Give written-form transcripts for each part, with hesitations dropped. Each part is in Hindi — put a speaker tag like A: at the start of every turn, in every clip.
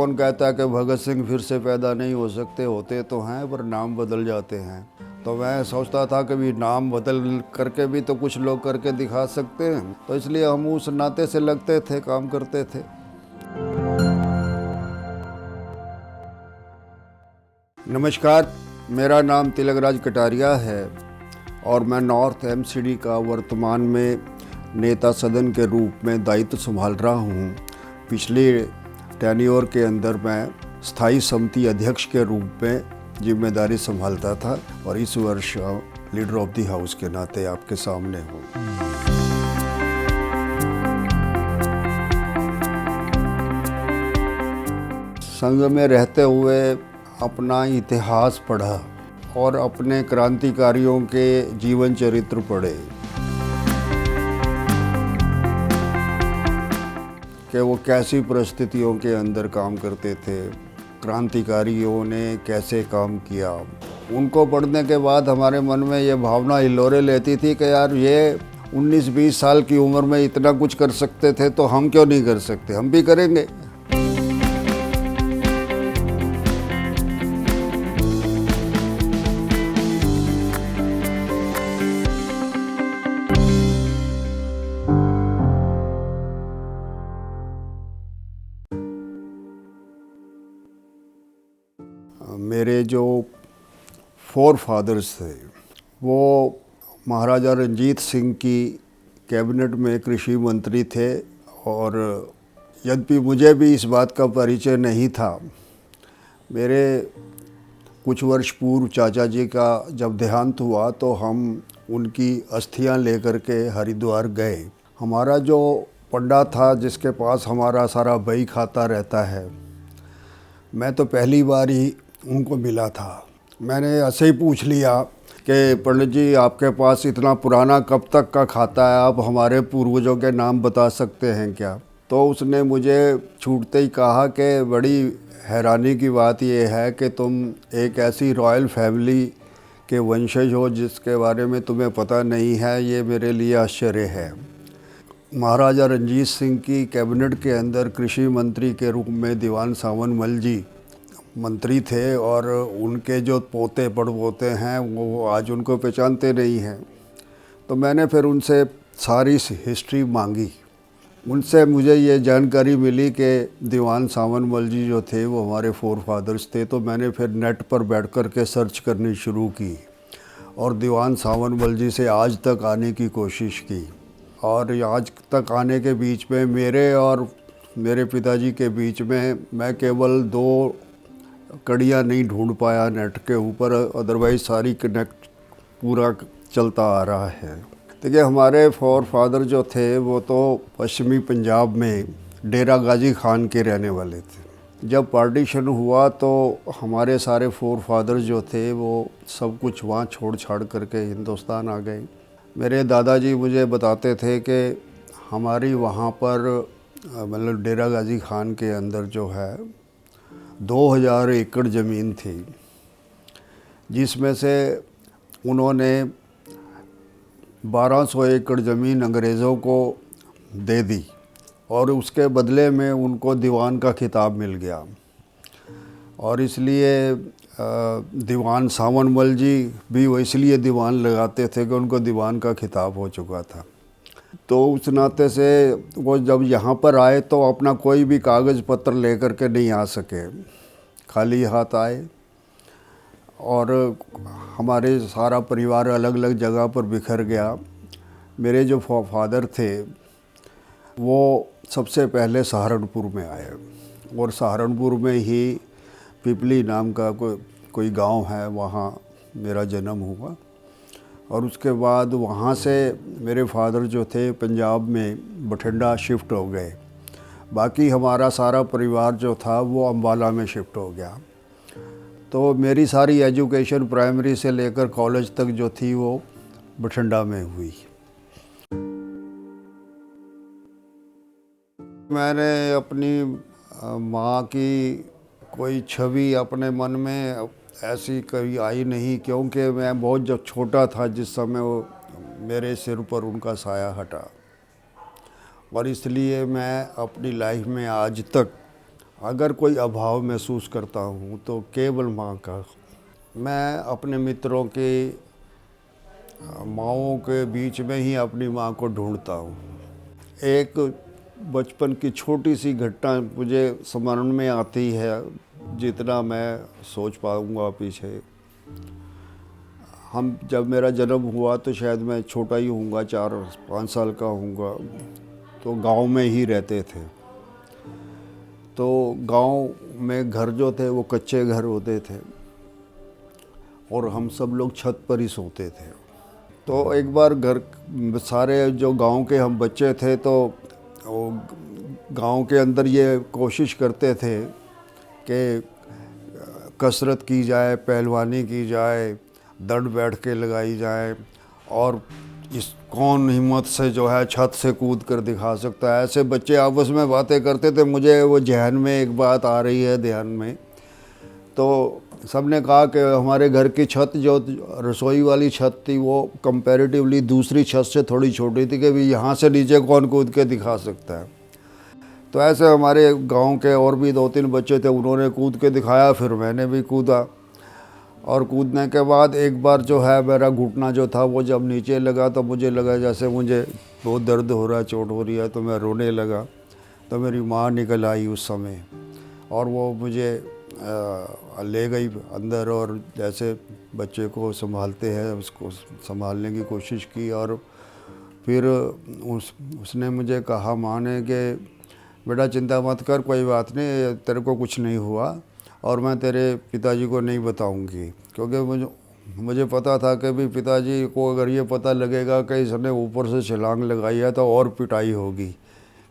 A: कौन कहता है कि भगत सिंह फिर से पैदा नहीं हो सकते, होते तो हैं पर नाम बदल जाते हैं। तो मैं सोचता था कि भी नाम बदल करके भी तो कुछ लोग करके दिखा सकते हैं, तो इसलिए हम उस नाते से लगते थे, काम करते थे। नमस्कार, मेरा नाम तिलकराज कटारिया है और मैं नॉर्थ एमसीडी का वर्तमान में नेता सदन के रूप में दायित्व संभाल रहा हूँ। पिछले टेन्योर के अंदर मैं स्थायी समिति अध्यक्ष के रूप में जिम्मेदारी संभालता था और इस वर्ष लीडर ऑफ द हाउस के नाते आपके सामने हूँ। संघ में रहते हुए अपना इतिहास पढ़ा और अपने क्रांतिकारियों के जीवन चरित्र पढ़े कि वो कैसी परिस्थितियों के अंदर काम करते थे, क्रांतिकारियों ने कैसे काम किया। उनको पढ़ने के बाद हमारे मन में ये भावना हिलोरे लेती थी कि यार ये 19-20 साल की उम्र में इतना कुछ कर सकते थे तो हम क्यों नहीं कर सकते, हम भी करेंगे। मेरे जो फोर फादर्स थे वो महाराजा रंजीत सिंह की कैबिनेट में कृषि मंत्री थे और यद्यपि मुझे भी इस बात का परिचय नहीं था, मेरे कुछ वर्ष पूर्व चाचा जी का जब देहांत हुआ तो हम उनकी अस्थियां लेकर के हरिद्वार गए। हमारा जो पंडा था जिसके पास हमारा सारा बही खाता रहता है, मैं तो पहली बार ही उनको मिला था। मैंने ऐसे ही पूछ लिया कि पंडित जी आपके पास इतना पुराना कब तक का खाता है, आप हमारे पूर्वजों के नाम बता सकते हैं क्या? तो उसने मुझे छूटते ही कहा कि बड़ी हैरानी की बात यह है कि तुम एक ऐसी रॉयल फैमिली के वंशज हो जिसके बारे में तुम्हें पता नहीं है, ये मेरे लिए आश्चर्य है। महाराजा रंजीत सिंह की कैबिनेट के अंदर कृषि मंत्री के रूप में दीवान सावनमल जी मंत्री थे और उनके जो पोते पड़पोते हैं वो आज उनको पहचानते नहीं हैं। तो मैंने फिर उनसे सारी हिस्ट्री मांगी। उनसे मुझे ये जानकारी मिली कि दीवान सावनमल जी जो थे वो हमारे फोर फादर्स थे। तो मैंने फिर नेट पर बैठ कर के सर्च करनी शुरू की और दीवान सावनमल जी से आज तक आने की कोशिश की। और आज तक आने के बीच में मेरे और मेरे पिताजी के बीच में मैं केवल 2 कड़ियाँ नहीं ढूंढ पाया नेट के ऊपर, अदरवाइज़ सारी कनेक्ट पूरा चलता आ रहा है। देखिए हमारे फोर फादर जो थे वो तो पश्चिमी पंजाब में डेरा गाजी खान के रहने वाले थे। जब पार्टीशन हुआ तो हमारे सारे फोर फादर जो थे वो सब कुछ वहाँ छोड़ छाड़ करके हिंदुस्तान आ गए। मेरे दादाजी मुझे बताते थे कि हमारी वहाँ पर मतलब डेरा गाजी खान के अंदर जो है 2000 एकड़ ज़मीन थी, जिसमें से उन्होंने 1200 एकड़ ज़मीन अंग्रेज़ों को दे दी और उसके बदले में उनको दीवान का खिताब मिल गया। और इसलिए दीवान सावनमल जी भी वो इसलिए दीवान लगाते थे कि उनको दीवान का खिताब हो चुका था। तो उस नाते से वो जब यहाँ पर आए तो अपना कोई भी कागज़ पत्र लेकर के नहीं आ सके, खाली हाथ आए। और हमारे सारा परिवार अलग अलग जगह पर बिखर गया। मेरे जो फादर थे वो सबसे पहले सहारनपुर में आए और सहारनपुर में ही पिपली नाम का कोई गांव है, वहाँ मेरा जन्म हुआ। और उसके बाद वहाँ से मेरे फादर जो थे पंजाब में बठिंडा शिफ्ट हो गए। बाकी हमारा सारा परिवार जो था वो अम्बाला में शिफ्ट हो गया। तो मेरी सारी एजुकेशन प्राइमरी से लेकर कॉलेज तक जो थी वो बठिंडा में हुई। मैंने अपनी माँ की कोई छवि अपने मन में ऐसी कभी आई नहीं, क्योंकि मैं बहुत जब छोटा था जिस समय वो मेरे सिर पर उनका साया हटा। और इसलिए मैं अपनी लाइफ में आज तक अगर कोई अभाव महसूस करता हूँ तो केवल माँ का। मैं अपने मित्रों के माँओं के बीच में ही अपनी माँ को ढूंढता हूँ। एक बचपन की छोटी सी घटना मुझे स्मरण में आती है, जितना मैं सोच पाऊँगा पीछे। जब मेरा जन्म हुआ तो शायद मैं छोटा ही होऊंगा, 4-5 साल का होऊंगा। तो गांव में ही रहते थे। तो गांव में घर जो थे वो कच्चे घर होते थे और हम सब लोग छत पर ही सोते थे। तो एक बार घर सारे जो गांव के हम बच्चे थे तो वो गांव के अंदर ये कोशिश करते थे कि कसरत की जाए, पहलवानी की जाए, दंड बैठ के लगाई जाए और इस कौन हिम्मत से जो है छत से कूद कर दिखा सकता है। ऐसे बच्चे आपस में बातें करते थे। मुझे वो जहन में एक बात आ रही है ध्यान में। तो सबने कहा कि हमारे घर की छत जो रसोई वाली छत थी वो कंपैरेटिवली दूसरी छत से थोड़ी छोटी थी कि भी यहाँ से नीचे कौन कूद के दिखा सकता है। तो ऐसे हमारे गांव के और भी 2-3 बच्चे थे, उन्होंने कूद के दिखाया, फिर मैंने भी कूदा। और कूदने के बाद एक बार जो है मेरा घुटना जो था वो जब नीचे लगा तो मुझे लगा जैसे मुझे बहुत दर्द हो रहा है, चोट हो रही है। तो मैं रोने लगा। तो मेरी माँ निकल आई उस समय और वो मुझे ले गई अंदर और जैसे बच्चे को संभालते हैं उसको संभालने की कोशिश की। और फिर उसने मुझे कहा, माँ ने, कि बेटा चिंता मत कर, कोई बात नहीं, तेरे को कुछ नहीं हुआ और मैं तेरे पिताजी को नहीं बताऊंगी। क्योंकि मुझे पता था कि भी पिताजी को अगर ये पता लगेगा कि इसने ऊपर से छलांग लगाई है तो और पिटाई होगी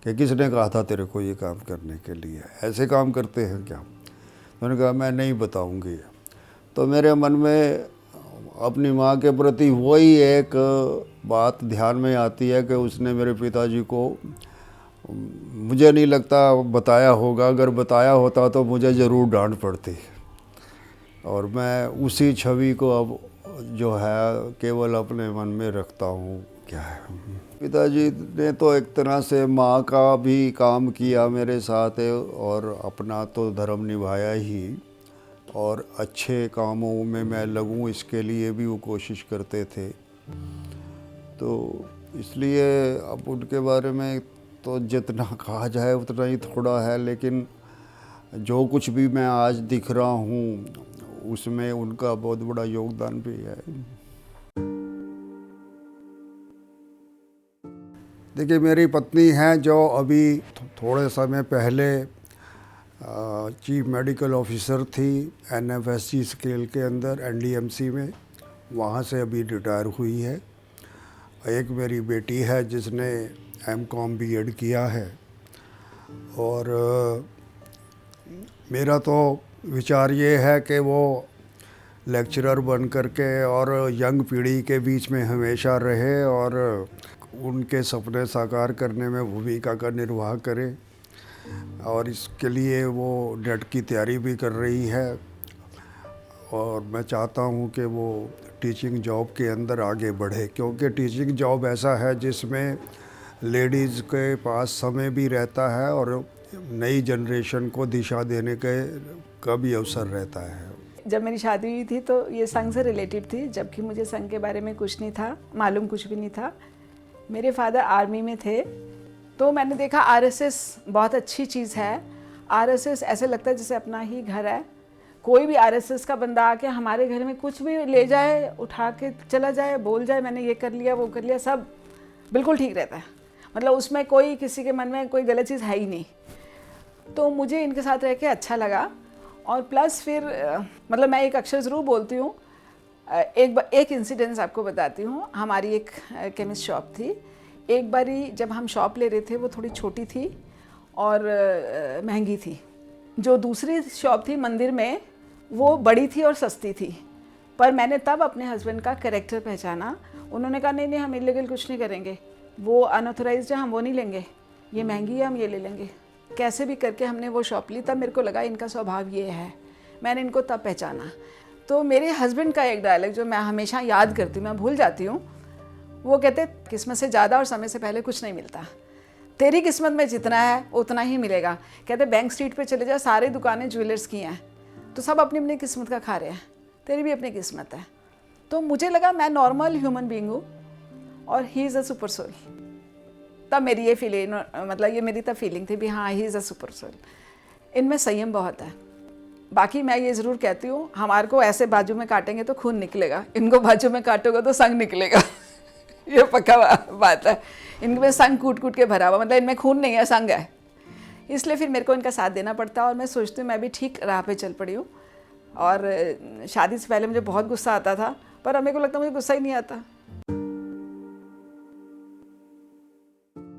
A: कि किसने कहा था तेरे को ये काम करने के लिए, ऐसे काम करते हैं क्या। मैंने कहा मैं नहीं बताऊंगी। तो मेरे मन में अपनी माँ के प्रति वही एक बात ध्यान में आती है कि उसने मेरे पिताजी को, मुझे नहीं लगता बताया होगा, अगर बताया होता तो मुझे ज़रूर डांट पड़ती। और मैं उसी छवि को अब जो है केवल अपने मन में रखता हूँ। क्या है, पिताजी ने तो एक तरह से माँ का भी काम किया मेरे साथ और अपना तो धर्म निभाया ही, और अच्छे कामों में मैं लगूं इसके लिए भी वो कोशिश करते थे। तो इसलिए अब उनके बारे में तो जितना कहा जाए उतना ही थोड़ा है, लेकिन जो कुछ भी मैं आज दिख रहा हूँ उसमें उनका बहुत बड़ा योगदान भी है। देखिए, मेरी पत्नी हैं जो अभी थोड़े समय पहले चीफ मेडिकल ऑफिसर थी NFSC स्केल के अंदर NDMC में, वहाँ से अभी रिटायर हुई है। एक मेरी बेटी है जिसने MCOM B.Ed किया है। और मेरा तो विचार ये है कि वो लेक्चरर बन करके और यंग पीढ़ी के बीच में हमेशा रहे और उनके सपने साकार करने में भूमिका का निर्वाह करे। और इसके लिए वो नेट की तैयारी भी कर रही है और मैं चाहता हूँ कि वो टीचिंग जॉब के अंदर आगे बढ़े, क्योंकि टीचिंग जॉब ऐसा है जिसमें लेडीज़ के पास समय भी रहता है और नई जनरेशन को दिशा देने का भी अवसर रहता है।
B: जब मेरी शादी हुई थी तो ये संघ से रिलेटेड थी, जबकि मुझे संघ के बारे में कुछ नहीं था मालूम, कुछ भी नहीं था। मेरे फादर आर्मी में थे तो मैंने देखा RSS बहुत अच्छी चीज़ है। RSS ऐसे लगता है जैसे अपना ही घर है। कोई भी RSS का बंदा आके हमारे घर में कुछ भी ले जाए, उठा के चला जाए, बोल जाए मैंने ये कर लिया वो कर लिया, सब बिल्कुल ठीक रहता है। मतलब उसमें कोई किसी के मन में कोई गलत चीज़ है ही नहीं। तो मुझे इनके साथ रह के अच्छा लगा। और प्लस फिर मतलब मैं एक अक्षर ज़रूर बोलती हूँ। एक इंसिडेंस आपको बताती हूँ। हमारी एक केमिस्ट शॉप थी। एक बारी जब हम शॉप ले रहे थे वो थोड़ी छोटी थी और महंगी थी। जो दूसरी शॉप थी मंदिर में वो बड़ी थी और सस्ती थी। पर मैंने तब अपने हस्बैंड का कैरेक्टर पहचाना। उन्होंने कहा नहीं नहीं हम इलीगल कुछ नहीं करेंगे, वो अनऑथराइज्ड है, हम वो नहीं लेंगे, ये महंगी है हम ये ले लेंगे। कैसे भी करके हमने वो शॉप ली। तब मेरे को लगा इनका स्वभाव ये है, मैंने इनको तब पहचाना। तो मेरे हस्बैंड का एक डायलॉग जो मैं हमेशा याद करती हूँ, मैं भूल जाती हूँ, वो कहते किस्मत से ज़्यादा और समय से पहले कुछ नहीं मिलता। तेरी किस्मत में जितना है उतना ही मिलेगा। कहते बैंक स्ट्रीट पे चले जा, सारी दुकानें ज्वेलर्स की हैं, तो सब अपनी अपनी किस्मत का खा रहे हैं, तेरी भी अपनी किस्मत है। तो मुझे लगा मैं नॉर्मल ह्यूमन बीइंग हूँ और he is a super soul. तब मेरी ये फीलिंग, मतलब ये मेरी तब फीलिंग थी भी हाँ he is a super soul. इनमें संयम बहुत है। बाकी मैं ये ज़रूर कहती हूँ, हमारे को ऐसे बाजू में काटेंगे तो खून निकलेगा, इनको बाजू में काटोगे तो संग निकलेगा। ये पक्का बात है। इनमें संग कूट कूट के भरा हुआ, मतलब इनमें खून नहीं है, संग है। इसलिए फिर मेरे को इनका साथ देना पड़ता है और मैं सोचती हूँ मैं भी ठीक राह पे चल पड़ी हूँ। और शादी से पहले मुझे बहुत गुस्सा आता था, पर अब मेरे को लगता है मुझे गुस्सा ही नहीं आता।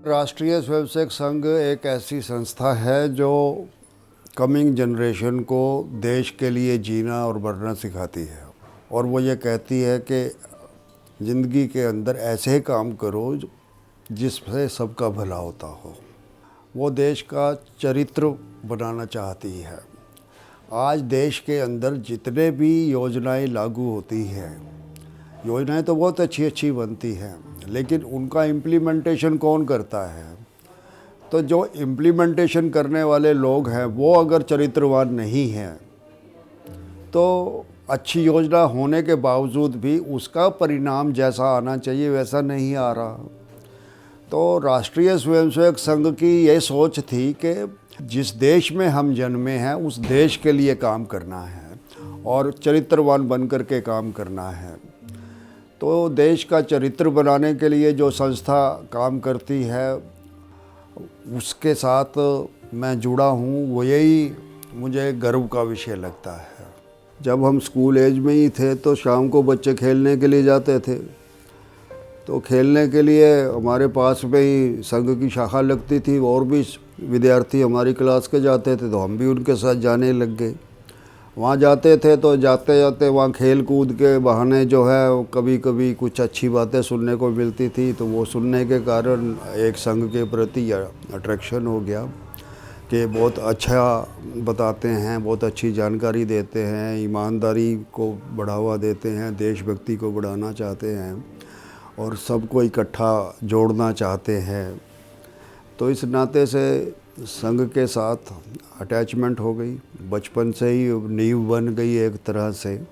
A: राष्ट्रीय स्वयंसेवक संघ एक ऐसी संस्था है जो कमिंग जनरेशन को देश के लिए जीना और मरना सिखाती है, और वो ये कहती है कि ज़िंदगी के अंदर ऐसे काम करो जिससे सबका भला होता हो। वो देश का चरित्र बनाना चाहती है। आज देश के अंदर जितने भी योजनाएं लागू होती हैं, योजनाएं तो बहुत अच्छी अच्छी बनती हैं, लेकिन उनका इम्प्लीमेंटेशन कौन करता है? तो जो इम्प्लीमेंटेशन करने वाले लोग हैं वो अगर चरित्रवान नहीं हैं तो अच्छी योजना होने के बावजूद भी उसका परिणाम जैसा आना चाहिए वैसा नहीं आ रहा। तो राष्ट्रीय स्वयंसेवक संघ की ये सोच थी कि जिस देश में हम जन्मे हैं उस देश के लिए काम करना है और चरित्रवान बन कर के काम करना है। तो देश का चरित्र बनाने के लिए जो संस्था काम करती है उसके साथ मैं जुड़ा हूँ, वो यही मुझे गर्व का विषय लगता है। जब हम स्कूल एज में ही थे तो शाम को बच्चे खेलने के लिए जाते थे, तो खेलने के लिए हमारे पास में ही संघ की शाखा लगती थी, और भी विद्यार्थी हमारी क्लास के जाते थे तो हम भी उनके साथ जाने लग गए। वहाँ जाते थे तो जाते जाते वहाँ खेल कूद के बहाने जो है कभी कभी कुछ अच्छी बातें सुनने को मिलती थी, तो वो सुनने के कारण एक संघ के प्रति अट्रैक्शन हो गया कि बहुत अच्छा बताते हैं, बहुत अच्छी जानकारी देते हैं, ईमानदारी को बढ़ावा देते हैं, देशभक्ति को बढ़ाना चाहते हैं और सबको इकट्ठा जोड़ना चाहते हैं। तो इस नाते से संघ के साथ अटैचमेंट हो गई, बचपन से ही नींव बन गई एक तरह से,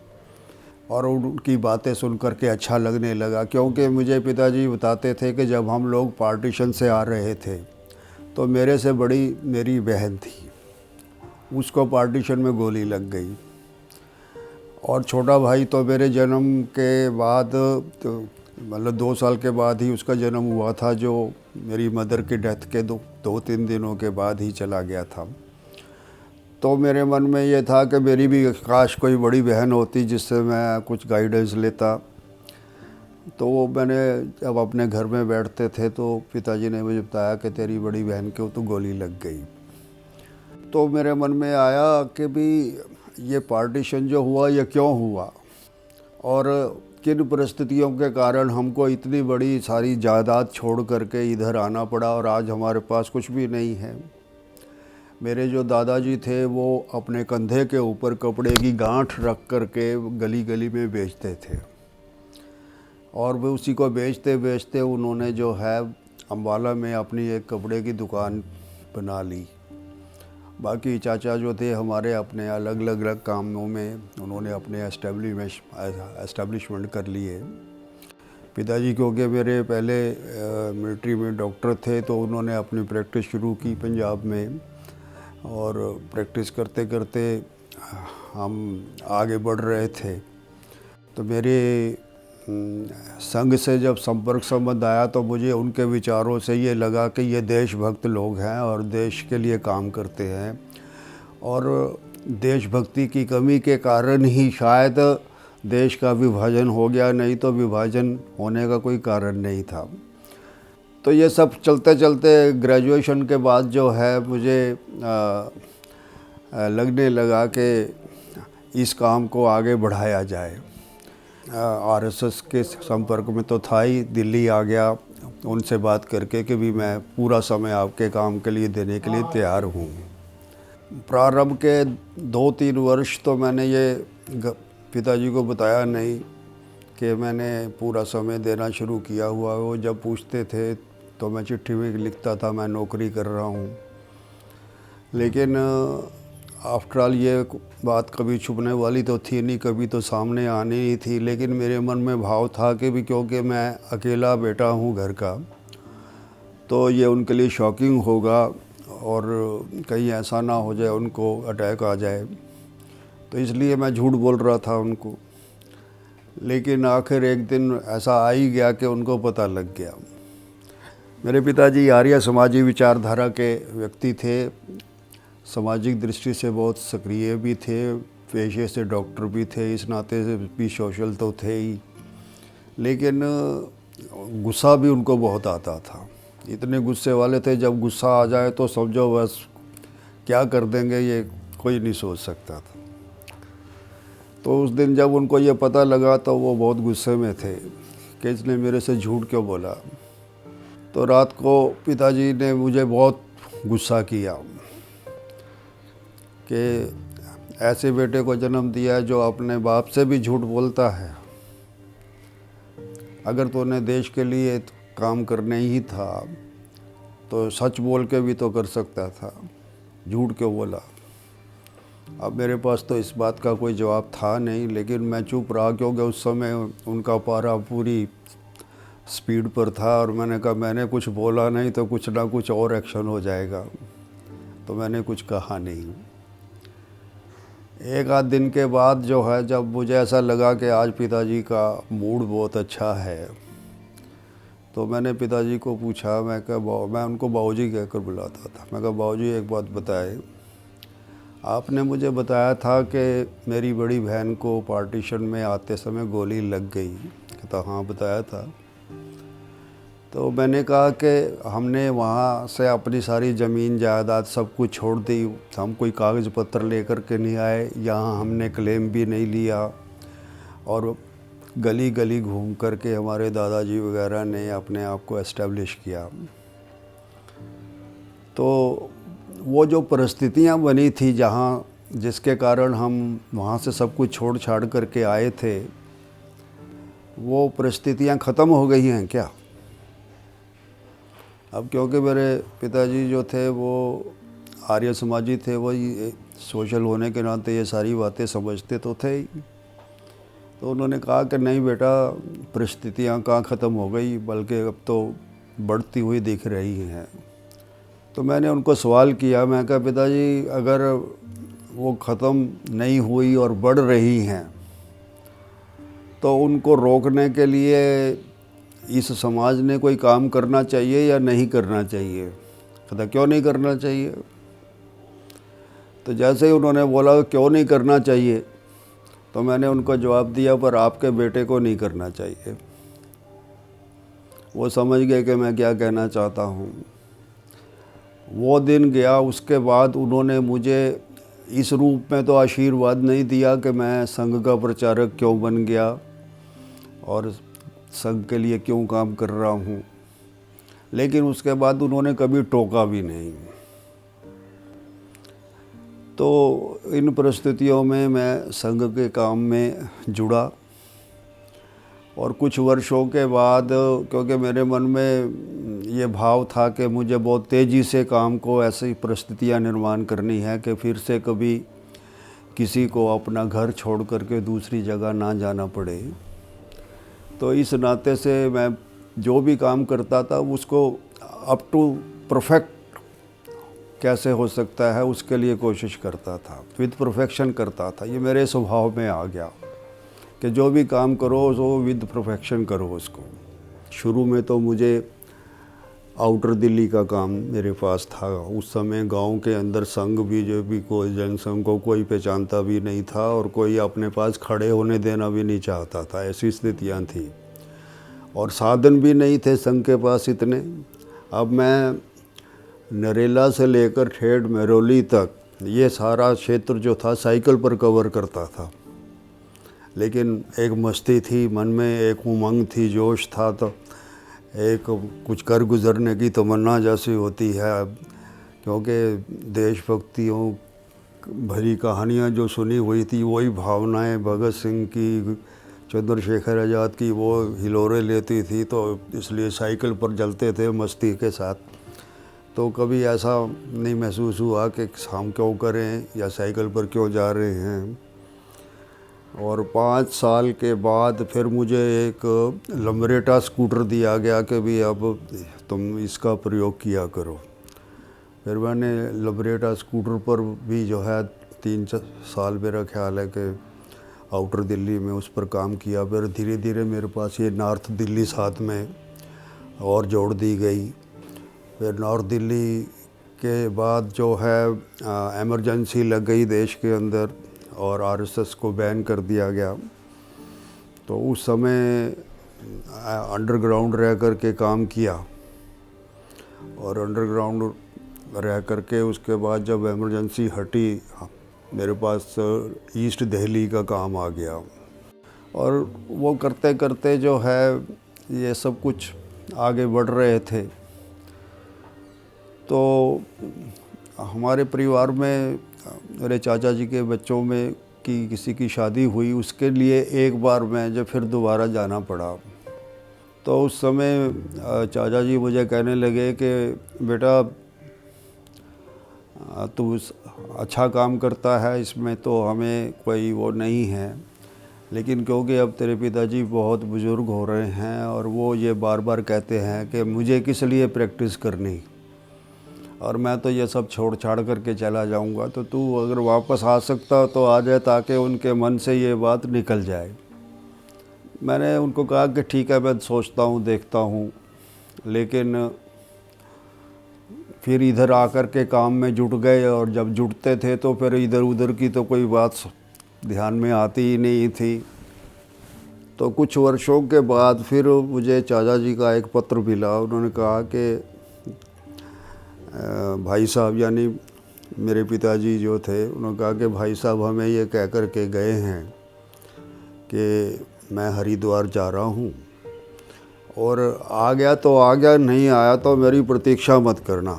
A: और उनकी बातें सुन कर के अच्छा लगने लगा। क्योंकि मुझे पिताजी बताते थे कि जब हम लोग पार्टीशन से आ रहे थे तो मेरे से बड़ी मेरी बहन थी, उसको पार्टीशन में गोली लग गई, और छोटा भाई तो मेरे जन्म के बाद तो मतलब 2 साल के बाद ही उसका जन्म हुआ था, जो मेरी मदर की डेथ के 2-3 दिनों के बाद ही चला गया था। तो मेरे मन में ये था कि मेरी भी काश कोई बड़ी बहन होती जिससे मैं कुछ गाइडेंस लेता। तो मैंने जब अपने घर में बैठते थे तो पिताजी ने मुझे बताया कि तेरी बड़ी बहन को तो गोली लग गई। तो मेरे मन में आया कि भी ये पार्टीशन जो हुआ ये क्यों हुआ, और किन परिस्थितियों के कारण हमको इतनी बड़ी सारी जायदाद छोड़ करके इधर आना पड़ा और आज हमारे पास कुछ भी नहीं है। मेरे जो दादाजी थे वो अपने कंधे के ऊपर कपड़े की गांठ रख करके गली गली में बेचते थे, और वो उसी को बेचते बेचते उन्होंने जो है अम्बाला में अपनी एक कपड़े की दुकान बना ली। बाकी चाचा जो थे हमारे अपने अलग अलग कामों में उन्होंने अपने एस्टेब्लिशमेंट कर लिए। पिताजी क्योंकि मेरे पहले मिलिट्री में डॉक्टर थे तो उन्होंने अपनी प्रैक्टिस शुरू की पंजाब में, और प्रैक्टिस करते करते हम आगे बढ़ रहे थे। तो मेरे संघ से जब संपर्क संबंध आया तो मुझे उनके विचारों से ये लगा कि ये देशभक्त लोग हैं और देश के लिए काम करते हैं, और देशभक्ति की कमी के कारण ही शायद देश का विभाजन हो गया, नहीं तो विभाजन होने का कोई कारण नहीं था। तो ये सब चलते चलते ग्रेजुएशन के बाद जो है मुझे लगने लगा कि इस काम को आगे बढ़ाया जाए। आरएसएस के संपर्क में तो था ही, दिल्ली आ गया उनसे बात करके कि भी मैं पूरा समय आपके काम के लिए देने के लिए तैयार हूँ। प्रारंभ के 2-3 वर्ष तो मैंने ये पिताजी को बताया नहीं कि मैंने पूरा समय देना शुरू किया हुआ है। वो जब पूछते थे तो मैं चिट्ठी में लिखता था मैं नौकरी कर रहा हूँ। लेकिन आफ्टर ऑल ये बात कभी छुपने वाली तो थी नहीं, कभी तो सामने आनी ही थी। लेकिन मेरे मन में भाव था कि भी क्योंकि मैं अकेला बेटा हूँ घर का, तो ये उनके लिए शॉकिंग होगा और कहीं ऐसा ना हो जाए उनको अटैक आ जाए, तो इसलिए मैं झूठ बोल रहा था उनको। लेकिन आखिर एक दिन ऐसा आ ही गया कि उनको पता लग गया। मेरे पिताजी आर्य समाजी विचारधारा के व्यक्ति थे, सामाजिक दृष्टि से बहुत सक्रिय भी थे, पेशे से डॉक्टर भी थे, इस नाते से भी सोशल तो थे ही। लेकिन गुस्सा भी उनको बहुत आता था, इतने गुस्से वाले थे जब गुस्सा आ जाए तो समझो बस क्या कर देंगे ये कोई नहीं सोच सकता था। तो उस दिन जब उनको ये पता लगा तो वो बहुत गुस्से में थे कि इसने मेरे से झूठ क्यों बोला। तो रात को पिताजी ने मुझे बहुत गुस्सा किया कि ऐसे बेटे को जन्म दिया है जो अपने बाप से भी झूठ बोलता है। अगर तूने देश के लिए काम करने ही था तो सच बोल के भी तो कर सकता था, झूठ क्यों बोला। अब मेरे पास तो इस बात का कोई जवाब था नहीं, लेकिन मैं चुप रहा क्योंकि उस समय उनका पारा पूरी स्पीड पर था और मैंने कहा मैंने कुछ बोला नहीं तो कुछ ना कुछ और एक्शन हो जाएगा, तो मैंने कुछ कहा नहीं। एक आध दिन के बाद जो है जब मुझे ऐसा लगा कि आज पिताजी का मूड बहुत अच्छा है, तो मैंने पिताजी को पूछा, मैं उनको बाबूजी कहकर बुलाता था। मैं कहा बाबूजी एक बात बताए, आपने मुझे बताया था कि मेरी बड़ी बहन को पार्टीशन में आते समय गोली लग गई। कहता हाँ बताया था। तो मैंने कहा कि हमने वहाँ से अपनी सारी ज़मीन जायदाद सब कुछ छोड़ दी, हम कोई कागज़ पत्र लेकर के नहीं आए, यहाँ हमने क्लेम भी नहीं लिया और गली गली घूम कर के हमारे दादाजी वगैरह ने अपने आप को एस्टेब्लिश किया। तो वो जो परिस्थितियाँ बनी थी जहाँ, जिसके कारण हम वहाँ से सब कुछ छोड़ छाड़ करके आए थे, वो परिस्थितियाँ ख़त्म हो गई हैं क्या? अब क्योंकि मेरे पिताजी जो थे वो आर्य समाजी थे, वही सोशल होने के नाते ये सारी बातें समझते तो थे ही। तो उन्होंने कहा कि नहीं बेटा, परिस्थितियाँ कहाँ ख़त्म हो गई, बल्कि अब तो बढ़ती हुई दिख रही हैं। तो मैंने उनको सवाल किया, मैं कहा पिताजी अगर वो ख़त्म नहीं हुई और बढ़ रही हैं तो उनको रोकने के लिए इस समाज ने कोई काम करना चाहिए या नहीं करना चाहिए? कहता क्यों नहीं करना चाहिए? तो जैसे ही उन्होंने बोला क्यों नहीं करना चाहिए, तो मैंने उनको जवाब दिया पर आपके बेटे को नहीं करना चाहिए। वो समझ गए कि मैं क्या कहना चाहता हूँ। वो दिन गया, उसके बाद उन्होंने मुझे इस रूप में तो आशीर्वाद नहीं दिया कि मैं संघ का प्रचारक क्यों बन गया और संघ के लिए क्यों काम कर रहा हूँ, लेकिन उसके बाद उन्होंने कभी टोका भी नहीं। तो इन परिस्थितियों में मैं संघ के काम में जुड़ा और कुछ वर्षों के बाद, क्योंकि मेरे मन में ये भाव था कि मुझे बहुत तेज़ी से काम को ऐसी परिस्थितियां निर्माण करनी है कि फिर से कभी किसी को अपना घर छोड़ करके दूसरी जगह ना जाना पड़े। तो इस नाते से मैं जो भी काम करता था उसको अप टू परफेक्ट कैसे हो सकता है उसके लिए कोशिश करता था, विद परफेक्शन करता था। ये मेरे स्वभाव में आ गया कि जो भी काम करो वो विद परफेक्शन करो उसको। शुरू में तो मुझे आउटर दिल्ली का काम मेरे पास था। उस समय गांव के अंदर संघ भी जो भी कोई जनसंघ को कोई पहचानता भी नहीं था और कोई अपने पास खड़े होने देना भी नहीं चाहता था, ऐसी स्थितियां थी और साधन भी नहीं थे संघ के पास इतने। अब मैं नरेला से लेकर ठेठ मेहरौली तक ये सारा क्षेत्र जो था साइकिल पर कवर करता था, लेकिन एक मस्ती थी मन में, एक उमंग थी, जोश था, तो एक कुछ कर गुजरने की तमन्ना जैसी होती है। क्योंकि देशभक्तियों भरी कहानियाँ जो सुनी हुई थी वही भावनाएं भगत सिंह की, चंद्रशेखर आज़ाद की वो हिलोरे लेती थी, तो इसलिए साइकिल पर चलते थे मस्ती के साथ। तो कभी ऐसा नहीं महसूस हुआ कि हम क्यों करें या साइकिल पर क्यों जा रहे हैं। और 5 साल के बाद फिर मुझे एक लम्बरेटा स्कूटर दिया गया कि भी अब तुम इसका प्रयोग किया करो। फिर मैंने लम्बरेटा स्कूटर पर भी जो है 3 साल मेरा ख्याल है कि आउटर दिल्ली में उस पर काम किया। फिर धीरे धीरे मेरे पास ये नॉर्थ दिल्ली साथ में और जोड़ दी गई। फिर नॉर्थ दिल्ली के बाद जो है एमरजेंसी लग गई देश के अंदर और आरएसएस को बैन कर दिया गया। तो उस समय अंडरग्राउंड रह कर के काम किया और अंडरग्राउंड रह कर के उसके बाद जब एमरजेंसी हटी मेरे पास ईस्ट दिल्ली का काम आ गया। और वो करते करते जो है ये सब कुछ आगे बढ़ रहे थे। तो हमारे परिवार में मेरे चाचा जी के बच्चों में की किसी की शादी हुई, उसके लिए एक बार मैं जब फिर दोबारा जाना पड़ा। तो उस समय चाचा जी मुझे कहने लगे कि बेटा तू अच्छा काम करता है, इसमें तो हमें कोई वो नहीं है, लेकिन क्योंकि अब तेरे पिताजी बहुत बुज़ुर्ग हो रहे हैं और वो ये बार बार कहते हैं कि मुझे किस लिए प्रैक्टिस करनी और मैं तो ये सब छोड़ छाड़ करके चला जाऊंगा, तो तू अगर वापस आ सकता तो आ जाए ताकि उनके मन से ये बात निकल जाए। मैंने उनको कहा कि ठीक है, मैं सोचता हूँ, देखता हूँ। लेकिन फिर इधर आकर के काम में जुट गए और जब जुटते थे तो फिर इधर उधर की तो कोई बात ध्यान में आती ही नहीं थी। तो कुछ वर्षों के बाद फिर मुझे चाचा जी का एक पत्र मिला। उन्होंने कहा कि भाई साहब, यानी मेरे पिताजी जो थे, उन्होंने कहा कि भाई साहब हमें ये कह कर के गए हैं कि मैं हरिद्वार जा रहा हूँ और आ गया तो आ गया, नहीं आया तो मेरी प्रतीक्षा मत करना।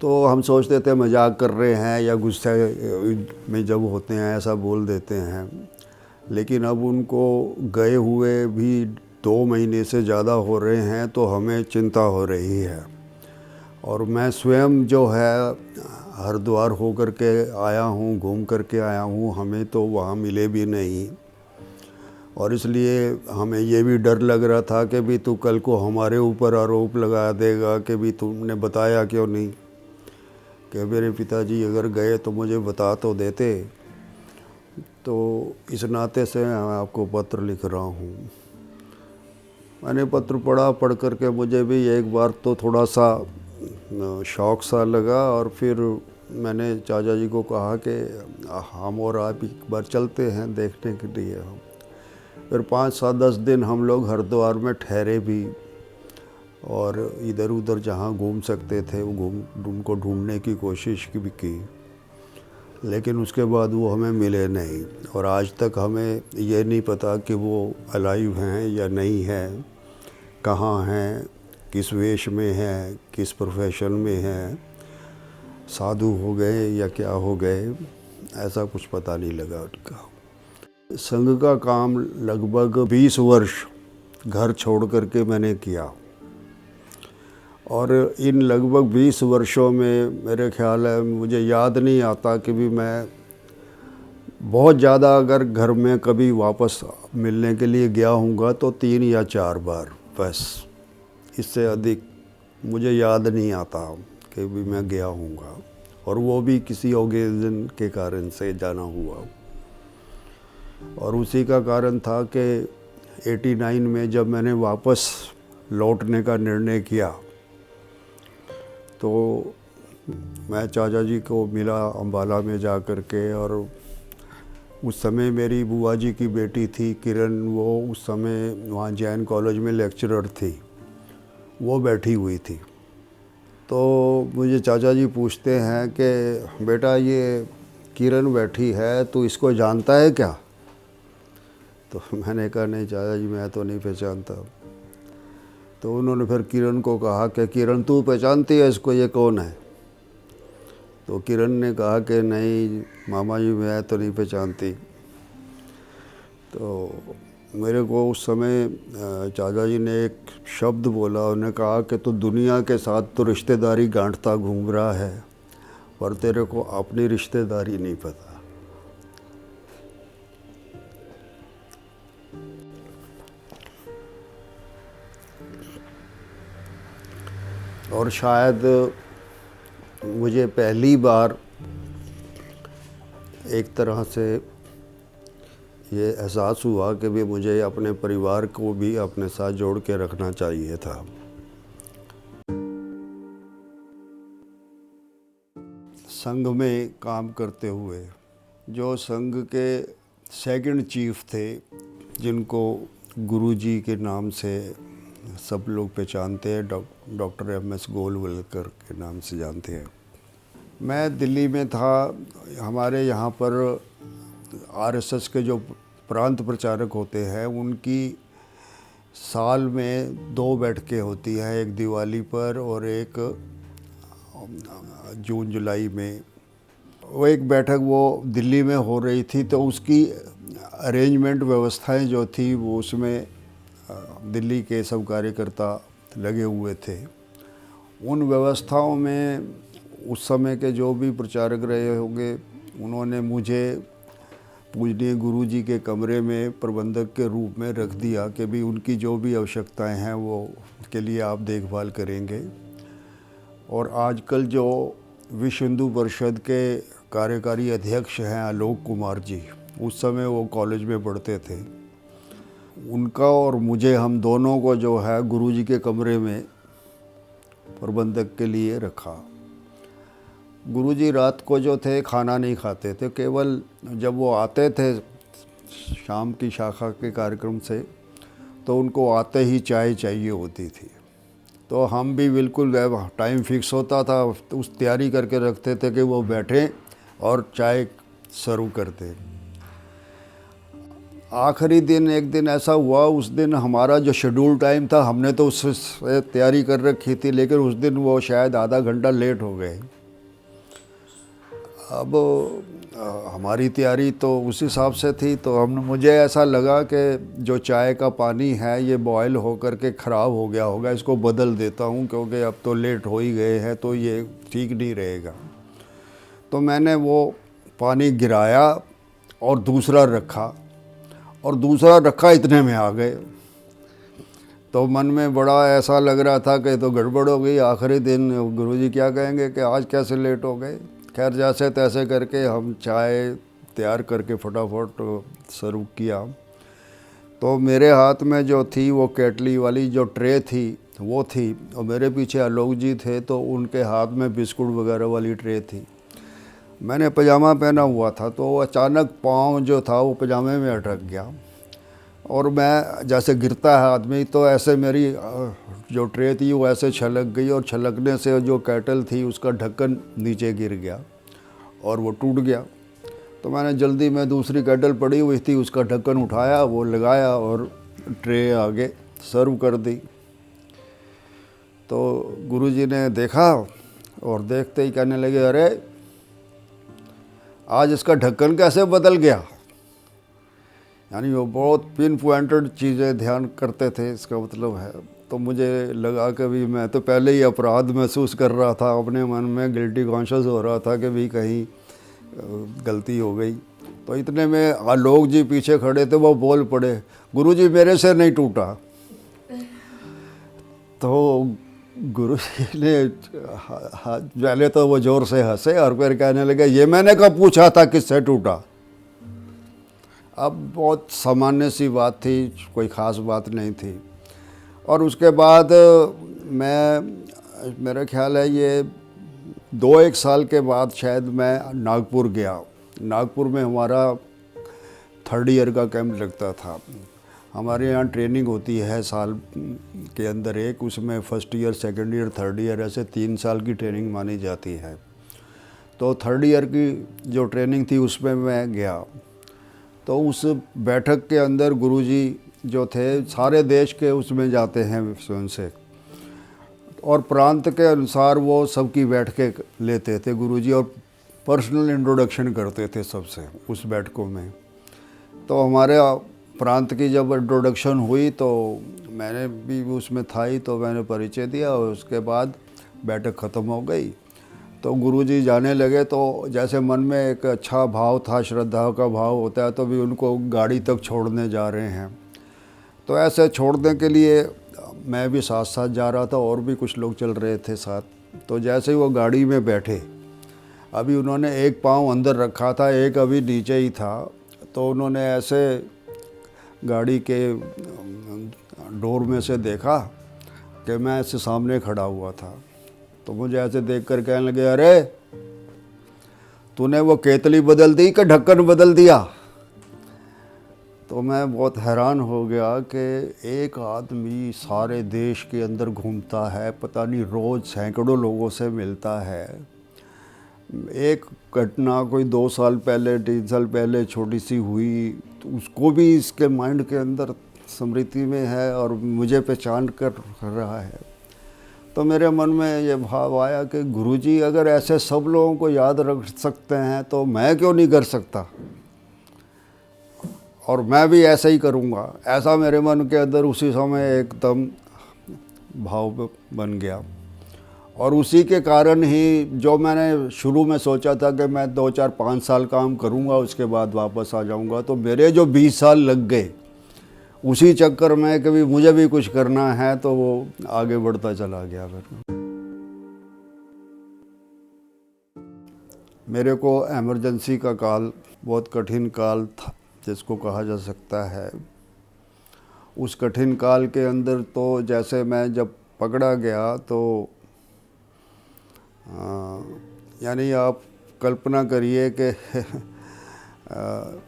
A: तो हम सोचते थे मजाक कर रहे हैं या गुस्से में जब होते हैं ऐसा बोल देते हैं। लेकिन अब उनको गए हुए भी 2 महीने से ज़्यादा हो रहे हैं तो हमें चिंता हो रही है। और मैं स्वयं जो है हरिद्वार हो कर के आया हूँ, घूम कर के आया हूँ, हमें तो वहाँ मिले भी नहीं। और इसलिए हमें ये भी डर लग रहा था कि भी तू कल को हमारे ऊपर आरोप लगा देगा कि भी तुमने बताया क्यों नहीं, कि मेरे पिताजी अगर गए तो मुझे बता तो देते। तो इस नाते से मैं आपको पत्र लिख रहा हूँ। मैंने पत्र पढ़ा, पढ़ कर के मुझे भी एक बार तो थोड़ा सा शौक सा लगा और फिर मैंने चाचा जी को कहा कि हम और आप एक बार चलते हैं देखने के लिए। हम फिर 5-7-10 दिन हम लोग हरिद्वार में ठहरे भी और इधर उधर जहाँ घूम सकते थे वो उनको ढूंढने की कोशिश भी की, लेकिन उसके बाद वो हमें मिले नहीं। और आज तक हमें ये नहीं पता कि वो अलाइव हैं या नहीं हैं, कहाँ हैं, किस वेश में हैं, किस प्रोफेशन में हैं, साधु हो गए या क्या हो गए, ऐसा कुछ पता नहीं लगा उनका। संघ का काम लगभग 20 वर्ष घर छोड़ करके मैंने किया और इन लगभग 20 वर्षों में मेरे ख्याल है, मुझे याद नहीं आता कि भी मैं बहुत ज़्यादा अगर घर में कभी वापस मिलने के लिए गया हूँगा तो 3 या 4 बार, बस इससे अधिक मुझे याद नहीं आता कि भी मैं गया हूँगा। और वो भी किसी ओकेजन के कारण से जाना हुआ। और उसी का कारण था कि 89 में जब मैंने वापस लौटने का निर्णय किया तो मैं चाचा जी को मिला अम्बाला में जा कर के। और उस समय मेरी बुआ जी की बेटी थी किरण, वो उस समय वहाँ जैन कॉलेज में लेक्चरर थी, वो बैठी हुई थी। तो मुझे चाचा जी पूछते हैं कि बेटा ये किरण बैठी है, तो इसको जानता है क्या? तो मैंने कहा नहीं चाचा जी, मैं तो नहीं पहचानता। तो उन्होंने फिर किरण को कहा कि किरण तू पहचानती है इसको, ये कौन है? तो किरण ने कहा कि नहीं मामा जी, मैं तो नहीं पहचानती। तो मेरे को उस समय चाचा जी ने एक शब्द बोला, उन्होंने कहा कि तो दुनिया के साथ तो रिश्तेदारी गांठता घूम रहा है, पर तेरे को अपनी रिश्तेदारी नहीं पता। और शायद मुझे पहली बार एक तरह से ये एहसास हुआ कि भी मुझे अपने परिवार को भी अपने साथ जोड़ के रखना चाहिए था। संघ में काम करते हुए जो संघ के सेकंड चीफ थे, जिनको गुरुजी के नाम से सब लोग पहचानते हैं, डॉक्टर एम.एस. गोलवलकर के नाम से जानते हैं। मैं दिल्ली में था। हमारे यहाँ पर आरएसएस के जो प्रांत प्रचारक होते हैं, उनकी साल में 2 बैठकें होती हैं, एक दिवाली पर और एक जून जुलाई में। वो एक बैठक वो दिल्ली में हो रही थी, तो उसकी अरेंजमेंट व्यवस्थाएं जो थी वो उसमें दिल्ली के सब कार्यकर्ता लगे हुए थे। उन व्यवस्थाओं में उस समय के जो भी प्रचारक रहे होंगे, उन्होंने मुझे पूजनीय गुरुजी के कमरे में प्रबंधक के रूप में रख दिया कि भी उनकी जो भी आवश्यकताएं हैं वो के लिए आप देखभाल करेंगे। और आजकल जो विश्व हिंदू परिषद के कार्यकारी अध्यक्ष हैं आलोक कुमार जी, उस समय वो कॉलेज में पढ़ते थे। उनका और मुझे, हम दोनों को जो है गुरुजी के कमरे में प्रबंधक के लिए रखा। गुरुजी रात को जो थे खाना नहीं खाते थे, केवल जब वो आते थे शाम की शाखा के कार्यक्रम से, तो उनको आते ही चाय चाहिए होती थी। तो हम भी बिल्कुल टाइम फिक्स होता था, उस तैयारी करके रखते थे कि वो बैठें और चाय सर्व करते। आखिरी दिन एक दिन ऐसा हुआ, उस दिन हमारा जो शेड्यूल टाइम था हमने तो उससे तैयारी कर रखी थी, लेकिन उस दिन वो शायद आधा घंटा लेट हो गए। अब हमारी तैयारी तो उस हिसाब से थी, तो मुझे ऐसा लगा कि जो चाय का पानी है ये बॉयल होकर के ख़राब हो गया होगा, इसको बदल देता हूँ, क्योंकि अब तो लेट हो ही गए हैं, तो ये ठीक नहीं रहेगा। तो मैंने वो पानी गिराया और दूसरा रखा, और दूसरा रखा इतने में आ गए। तो मन में बड़ा ऐसा लग रहा था कि तो गड़बड़ हो गई, आखिरी दिन गुरुजी क्या कहेंगे कि आज कैसे लेट हो गए। खैर जैसे तैसे करके हम चाय तैयार करके फटाफट सर्व किया। तो मेरे हाथ में जो थी वो केटली वाली जो ट्रे थी वो थी, और मेरे पीछे आलोक जी थे, तो उनके हाथ में बिस्कुट वगैरह वाली ट्रे थी। मैंने पजामा पहना हुआ था, तो अचानक पाँव जो था वो पजामे में अटक गया, और मैं जैसे गिरता है आदमी, तो ऐसे मेरी जो ट्रे थी वो ऐसे छलक गई, और छलकने से जो केटल थी उसका ढक्कन नीचे गिर गया और वो टूट गया। तो मैंने जल्दी में दूसरी केटल पड़ी हुई थी, उसका ढक्कन उठाया, वो लगाया और ट्रे आगे सर्व कर दी। तो गुरुजी ने देखा और देखते ही कहने लगे, अरे आज इसका ढक्कन कैसे बदल गया। यानी वो बहुत पिन पॉइंटेड चीज़ें ध्यान करते थे, इसका मतलब है। तो मुझे लगा कि भी मैं तो पहले ही अपराध महसूस कर रहा था, अपने मन में गिल्टी कॉन्शियस हो रहा था कि भी कहीं गलती हो गई। तो इतने में आलोक जी पीछे खड़े थे, वो बोल पड़े, गुरुजी मेरे से नहीं टूटा। तो गुरुजी ने पहले तो वो ज़ोर से हंसे और फिर कहने लगे, ये मैंने कब पूछा था किससे टूटा। अब बहुत सामान्य सी बात थी, कोई ख़ास बात नहीं थी। और उसके बाद मेरा ख्याल है ये 2-1 साल के बाद शायद मैं नागपुर गया। नागपुर में हमारा 3rd ईयर का कैंप लगता था। हमारे यहाँ ट्रेनिंग होती है साल के अंदर एक, उसमें 1st year, 2nd year, 3rd year, ऐसे 3 साल की ट्रेनिंग मानी जाती है। तो 3rd ईयर की जो ट्रेनिंग थी उसमें मैं गया। तो उस बैठक के अंदर गुरुजी जो थे सारे देश के उसमें जाते हैं स्वयं से, और प्रांत के अनुसार वो सबकी बैठकें लेते थे गुरुजी, और पर्सनल इंट्रोडक्शन करते थे सबसे उस बैठकों में। तो हमारे प्रांत की जब इंट्रोडक्शन हुई तो मैंने भी उसमें था ही, तो मैंने परिचय दिया और उसके बाद बैठक ख़त्म हो गई। तो गुरुजी जाने लगे तो जैसे मन में एक अच्छा भाव था, श्रद्धा का भाव होता है, तो भी उनको गाड़ी तक छोड़ने जा रहे हैं। तो ऐसे छोड़ने के लिए मैं भी साथ साथ जा रहा था और भी कुछ लोग चल रहे थे साथ। तो जैसे ही वो गाड़ी में बैठे, अभी उन्होंने एक पाँव अंदर रखा था, एक अभी नीचे ही था, तो उन्होंने ऐसे गाड़ी के डोर में से देखा कि मैं ऐसे सामने खड़ा हुआ था। तो मुझे ऐसे देख कर कहने लगे, अरे तूने वो केतली बदल दी कि ढक्कन बदल दिया? तो मैं बहुत हैरान हो गया कि एक आदमी सारे देश के अंदर घूमता है, पता नहीं रोज़ सैकड़ों लोगों से मिलता है। एक घटना कोई 2 साल पहले 3 साल पहले छोटी सी हुई, तो उसको भी इसके माइंड के अंदर स्मृति में है और मुझे पहचान कर रहा है। तो मेरे मन में ये भाव आया कि गुरुजी अगर ऐसे सब लोगों को याद रख सकते हैं तो मैं क्यों नहीं कर सकता, और मैं भी ऐसा ही करूँगा। ऐसा मेरे मन के अंदर उसी समय एकदम भाव बन गया। और उसी के कारण ही जो मैंने शुरू में सोचा था कि मैं 2 4 5 साल काम करूँगा उसके बाद वापस आ जाऊँगा, तो मेरे जो 20 साल लग गए उसी चक्कर में कि भी मुझे भी कुछ करना है, तो वो आगे बढ़ता चला गया। फिर मेरे को इमरजेंसी का काल, बहुत कठिन काल था जिसको कहा जा सकता है। उस कठिन काल के अंदर तो जैसे मैं जब पकड़ा गया तो यानी आप कल्पना करिए कि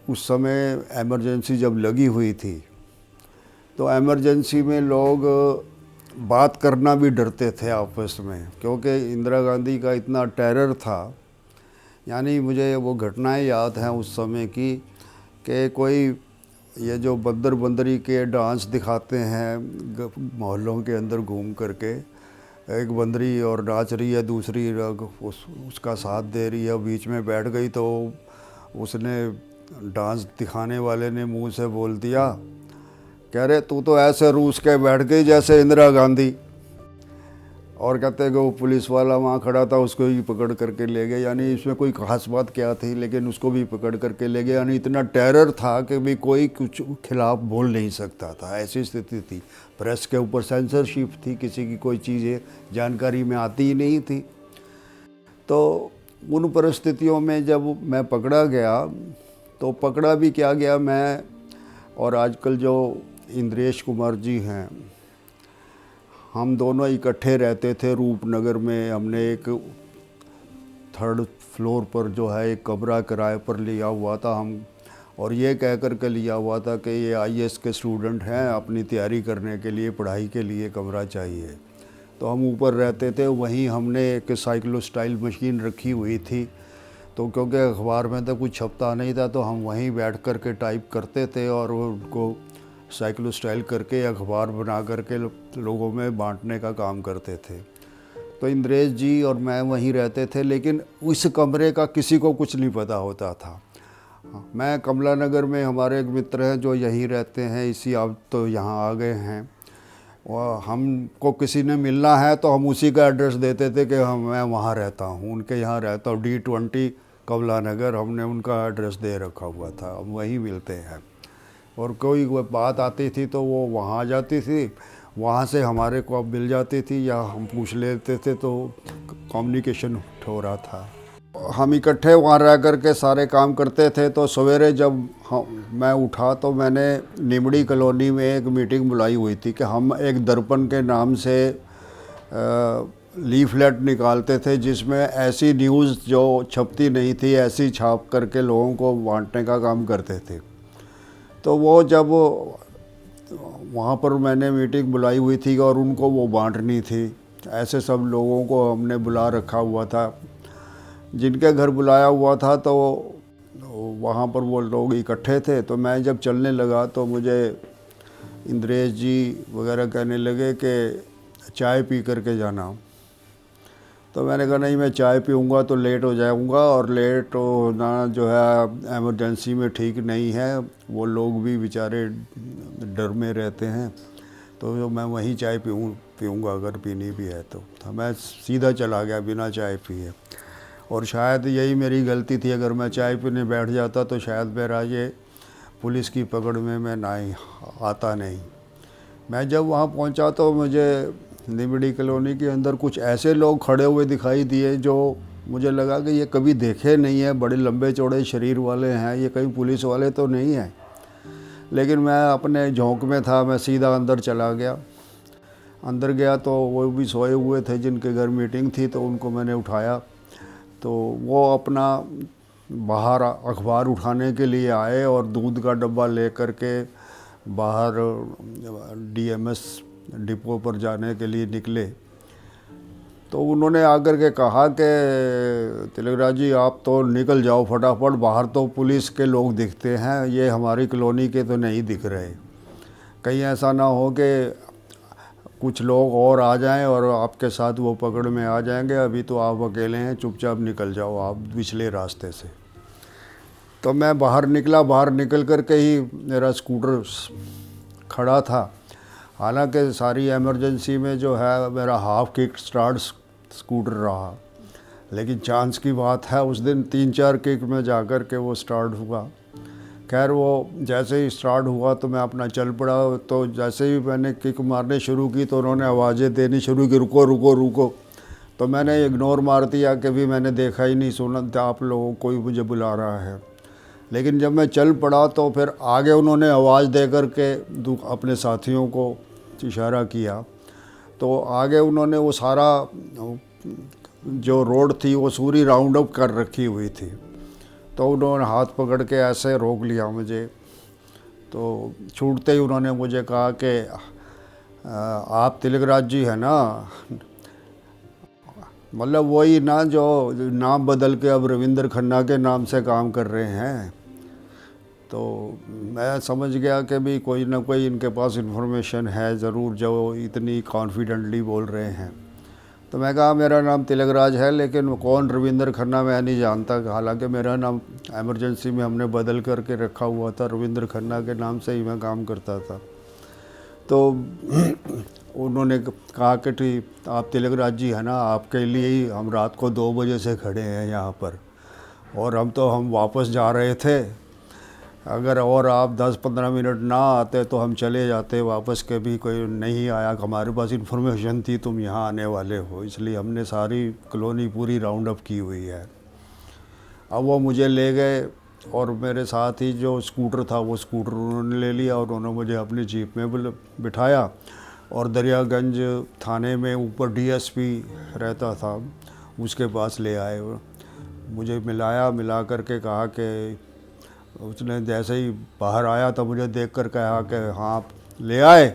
A: उस समय इमरजेंसी जब लगी हुई थी तो इमरजेंसी में लोग बात करना भी डरते थे आपस में, क्योंकि इंदिरा गांधी का इतना टेरर था। यानी मुझे वो घटनाएं याद हैं उस समय की कि कोई ये जो बंदर बंदरी के डांस दिखाते हैं मोहल्लों के अंदर घूम करके, एक बंदरी और नाच रही है, दूसरी उसका साथ दे रही है, बीच में बैठ गई तो उसने डांस दिखाने वाले ने मुंह से बोल दिया, कह रहे तू तो ऐसे रूस के बैठ गई जैसे इंदिरा गांधी। और कहते कि वो पुलिस वाला वहाँ खड़ा था, उसको भी पकड़ करके ले गए। यानी इसमें कोई खास बात क्या थी, लेकिन उसको भी पकड़ करके ले गए। यानी इतना टेरर था कि भी कोई कुछ खिलाफ बोल नहीं सकता था, ऐसी स्थिति थी। प्रेस के ऊपर सेंसरशिप थी, किसी की कोई चीज़ें जानकारी में आती ही नहीं थी। तो उन परिस्थितियों में जब मैं पकड़ा गया तो पकड़ा भी क्या गया, मैं और आजकल जो इंद्रेश कुमार जी हैं, हम दोनों इकट्ठे रहते थे रूपनगर में। हमने एक 3rd फ्लोर पर जो है एक कमरा किराए पर लिया हुआ था हम, और ये कह कर के लिया हुआ था कि ये IAS के स्टूडेंट हैं, अपनी तैयारी करने के लिए, पढ़ाई के लिए कमरा चाहिए। तो हम ऊपर रहते थे। वहीं हमने एक साइक्लोस्टाइल मशीन रखी हुई थी, तो क्योंकि अखबार में तो कुछ छपता नहीं था तो हम वहीं बैठ कर के टाइप करते थे और उनको साइक्लोस्टाइल करके अखबार बना करके लोगों में बांटने का काम करते थे। तो इंद्रेश जी और मैं वहीं रहते थे, लेकिन उस कमरे का किसी को कुछ नहीं पता होता था। मैं कमला नगर में, हमारे एक मित्र हैं जो यहीं रहते हैं, इसी अब तो यहाँ आ गए हैं। और हमको किसी ने मिलना है तो हम उसी का एड्रेस देते थे कि मैं वहाँ रहता हूँ, उनके यहाँ रहता हूँ, D20 कमला नगर, हमने उनका एड्रेस दे रखा हुआ था, हम वहीं मिलते हैं। और कोई बात आती थी तो वो वहाँ आ जाती थी, वहाँ से हमारे को अब मिल जाती थी या हम पूछ लेते थे, तो कम्युनिकेशन हो रहा था। हम इकट्ठे वहाँ रह कर के सारे काम करते थे। तो सवेरे जब मैं उठा तो मैंने निमड़ी कॉलोनी में एक मीटिंग बुलाई हुई थी कि हम एक दर्पण के नाम से लीफलेट निकालते थे, जिसमें ऐसी न्यूज़ जो छपती नहीं थी ऐसी छाप करके लोगों को बांटने का काम करते थे। तो वो जब वहाँ पर मैंने मीटिंग बुलाई हुई थी और उनको वो बांटनी थी, ऐसे सब लोगों को हमने बुला रखा हुआ था, जिनके घर बुलाया हुआ था। तो वहाँ पर वो लोग इकट्ठे थे। तो मैं जब चलने लगा तो मुझे इंद्रेश जी वगैरह कहने लगे कि चाय पी करके जाना। तो मैंने कहा नहीं, मैं चाय पीऊँगा तो लेट हो जाऊँगा, और लेट होना जो है एमरजेंसी में ठीक नहीं है, वो लोग भी बेचारे डर में रहते हैं, तो मैं वहीं चाय पीऊँगा अगर पीनी भी है तो मैं सीधा चला गया बिना चाय पिए। और शायद यही मेरी गलती थी, अगर मैं चाय पीने बैठ जाता तो शायद मेरा ये पुलिस की पकड़ में मैं नहीं आता नहीं। मैं जब वहाँ पहुँचा तो मुझे निमड़ी कॉलोनी के अंदर कुछ ऐसे लोग खड़े हुए दिखाई दिए जो मुझे लगा कि ये कभी देखे नहीं है, बड़े लंबे चौड़े शरीर वाले हैं, ये कहीं पुलिस वाले तो नहीं हैं। लेकिन मैं अपने झोंक में था, मैं सीधा अंदर चला गया। अंदर गया तो वो भी सोए हुए थे, जिनके घर मीटिंग थी, तो उनको मैंने उठाया, तो वो अपना बाहर अखबार उठाने के लिए आए और दूध का डब्बा ले कर के बाहर डीएमएस डिपो पर जाने के लिए निकले। तो उन्होंने आकर के कहा कि तिलकराज जी आप तो निकल जाओ फटाफट, बाहर तो पुलिस के लोग दिखते हैं, ये हमारी कॉलोनी के तो नहीं दिख रहे, कहीं ऐसा ना हो कि कुछ लोग और आ जाएं और आपके साथ वो पकड़ में आ जाएंगे, अभी तो आप अकेले हैं, चुपचाप निकल जाओ आप पिछले रास्ते से। तो मैं बाहर निकला, बाहर निकल कर के ही मेरा स्कूटर खड़ा था। हालांकि सारी इमरजेंसी में जो है मेरा हाफ किक स्टार्ट स्कूटर रहा, लेकिन चांस की बात है उस दिन 3-4 किक में जा कर के वो स्टार्ट हुआ। खैर वो जैसे ही स्टार्ट हुआ तो मैं अपना चल पड़ा, तो जैसे ही मैंने किक मारने शुरू की तो उन्होंने आवाज़ें देनी शुरू की, रुको रुको रुको। तो मैंने इग्नोर मार दिया कि भी मैंने देखा ही नहीं, सुना था आप लोगों कोई मुझे बुला रहा है। लेकिन जब मैं चल पड़ा तो फिर आगे उन्होंने आवाज़ दे कर के अपने साथियों को इशारा किया, तो आगे उन्होंने वो सारा जो रोड थी वो पूरी राउंड अप कर रखी हुई थी। तो उन्होंने हाथ पकड़ के ऐसे रोक लिया मुझे, तो छूटते ही उन्होंने मुझे कहा कि आप तिलकराज जी है ना, मतलब वही ना जो नाम बदल के अब रविंद्र खन्ना के नाम से काम कर रहे हैं। तो मैं समझ गया कि भी कोई ना कोई इनके पास इन्फॉर्मेशन है ज़रूर, जो इतनी कॉन्फिडेंटली बोल रहे हैं। तो मैं कहा मेरा नाम तिलकराज है, लेकिन कौन रविंद्र खन्ना मैं नहीं जानता, हालांकि मेरा नाम एमरजेंसी में हमने बदल करके रखा हुआ था, रविंद्र खन्ना के नाम से ही मैं काम करता था। तो उन्होंने कहा कि ठीक आप तिलकराज जी है ना, आपके लिए ही हम रात को 2 बजे से खड़े हैं यहाँ पर, और हम वापस जा रहे थे, अगर और आप 10-15 मिनट ना आते तो हम चले जाते वापस, के भी कोई नहीं आया, हमारे पास इन्फॉर्मेशन थी तुम यहाँ आने वाले हो, इसलिए हमने सारी कॉलोनी पूरी राउंड अप की हुई है। अब वो मुझे ले गए और मेरे साथ ही जो स्कूटर था वो स्कूटर उन्होंने ले लिया और उन्होंने मुझे अपनी जीप में बिठाया और दरियागंज थाने में ऊपर डीएसपी रहता था उसके पास ले आए। मुझे मिला करके कहा कि उसने जैसे ही बाहर आया तो मुझे देख कर कहा कि हाँ आप ले आए,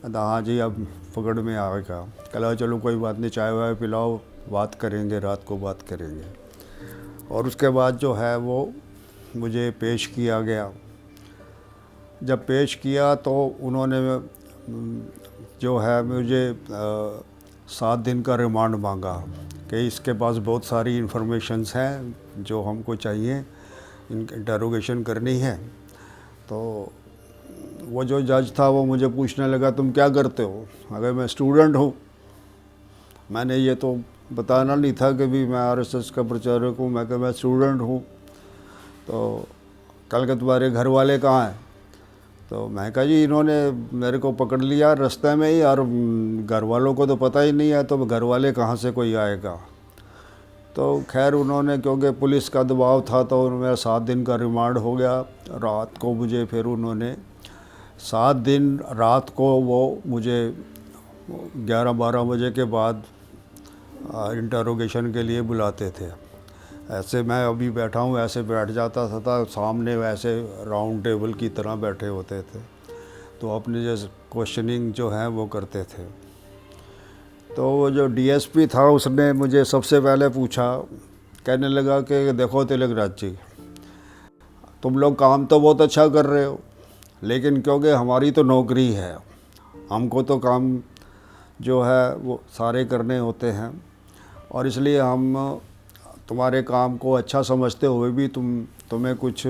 A: हाँ जी अब पकड़ में आएगा। कहा चलो कोई बात नहीं, चाय वाय पिलाओ, बात करेंगे, रात को बात करेंगे। और उसके बाद जो है वो मुझे पेश किया गया। जब पेश किया तो उन्होंने जो है मुझे 7 दिन का रिमांड मांगा कि इसके पास बहुत सारी इन्फॉर्मेशंस हैं जो हमको चाहिए, इंटरोगेशन करनी है। तो वो जो जज था वो मुझे पूछने लगा तुम क्या करते हो? अगर मैं स्टूडेंट हूँ। मैंने ये तो बताना नहीं था कि भी मैं आरएसएस का प्रचारक हूँ, मैं मैं स्टूडेंट हूँ। तो कल के तुम्हारे घर वाले कहाँ हैं? तो मैं कहा जी इन्होंने मेरे को पकड़ लिया रास्ते में ही, और घर वालों को तो पता ही नहीं है, तो घर वाले कहाँ से कोई आएगा। तो खैर उन्होंने, क्योंकि पुलिस का दबाव था तो मेरा 7 दिन का रिमांड हो गया। रात को मुझे फिर उन्होंने 7 दिन रात को वो मुझे 11-12 बजे के बाद इंटरोगेशन के लिए बुलाते थे। ऐसे मैं अभी बैठा हूँ ऐसे बैठ जाता था, सामने वैसे राउंड टेबल की तरह बैठे होते थे, तो अपने जैसे क्वेश्चनिंग जो है वो करते थे। तो वो जो डीएसपी था उसने मुझे सबसे पहले पूछा, कहने लगा कि देखो तिलकराज जी, तुम लोग काम तो बहुत अच्छा कर रहे हो, लेकिन क्योंकि हमारी तो नौकरी है, हमको तो काम जो है वो सारे करने होते हैं, और इसलिए हम तुम्हारे काम को अच्छा समझते हुए भी तुम्हें कुछ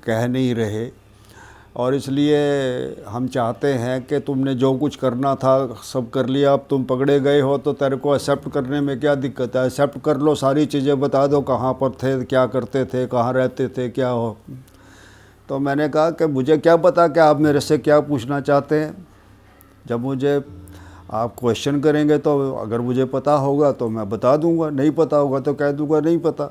A: कह नहीं रहे, और इसलिए हम चाहते हैं कि तुमने जो कुछ करना था सब कर लिया। अब तुम पकड़े गए हो तो तेरे को एक्सेप्ट करने में क्या दिक्कत है? एक्सेप्ट कर लो, सारी चीज़ें बता दो, कहाँ पर थे, क्या करते थे, कहाँ रहते थे, क्या हो। तो मैंने कहा कि मुझे क्या पता कि आप मेरे से क्या पूछना चाहते हैं। जब मुझे आप क्वेश्चन करेंगे तो अगर मुझे पता होगा तो मैं बता दूंगा, नहीं पता होगा तो कह दूंगा नहीं पता।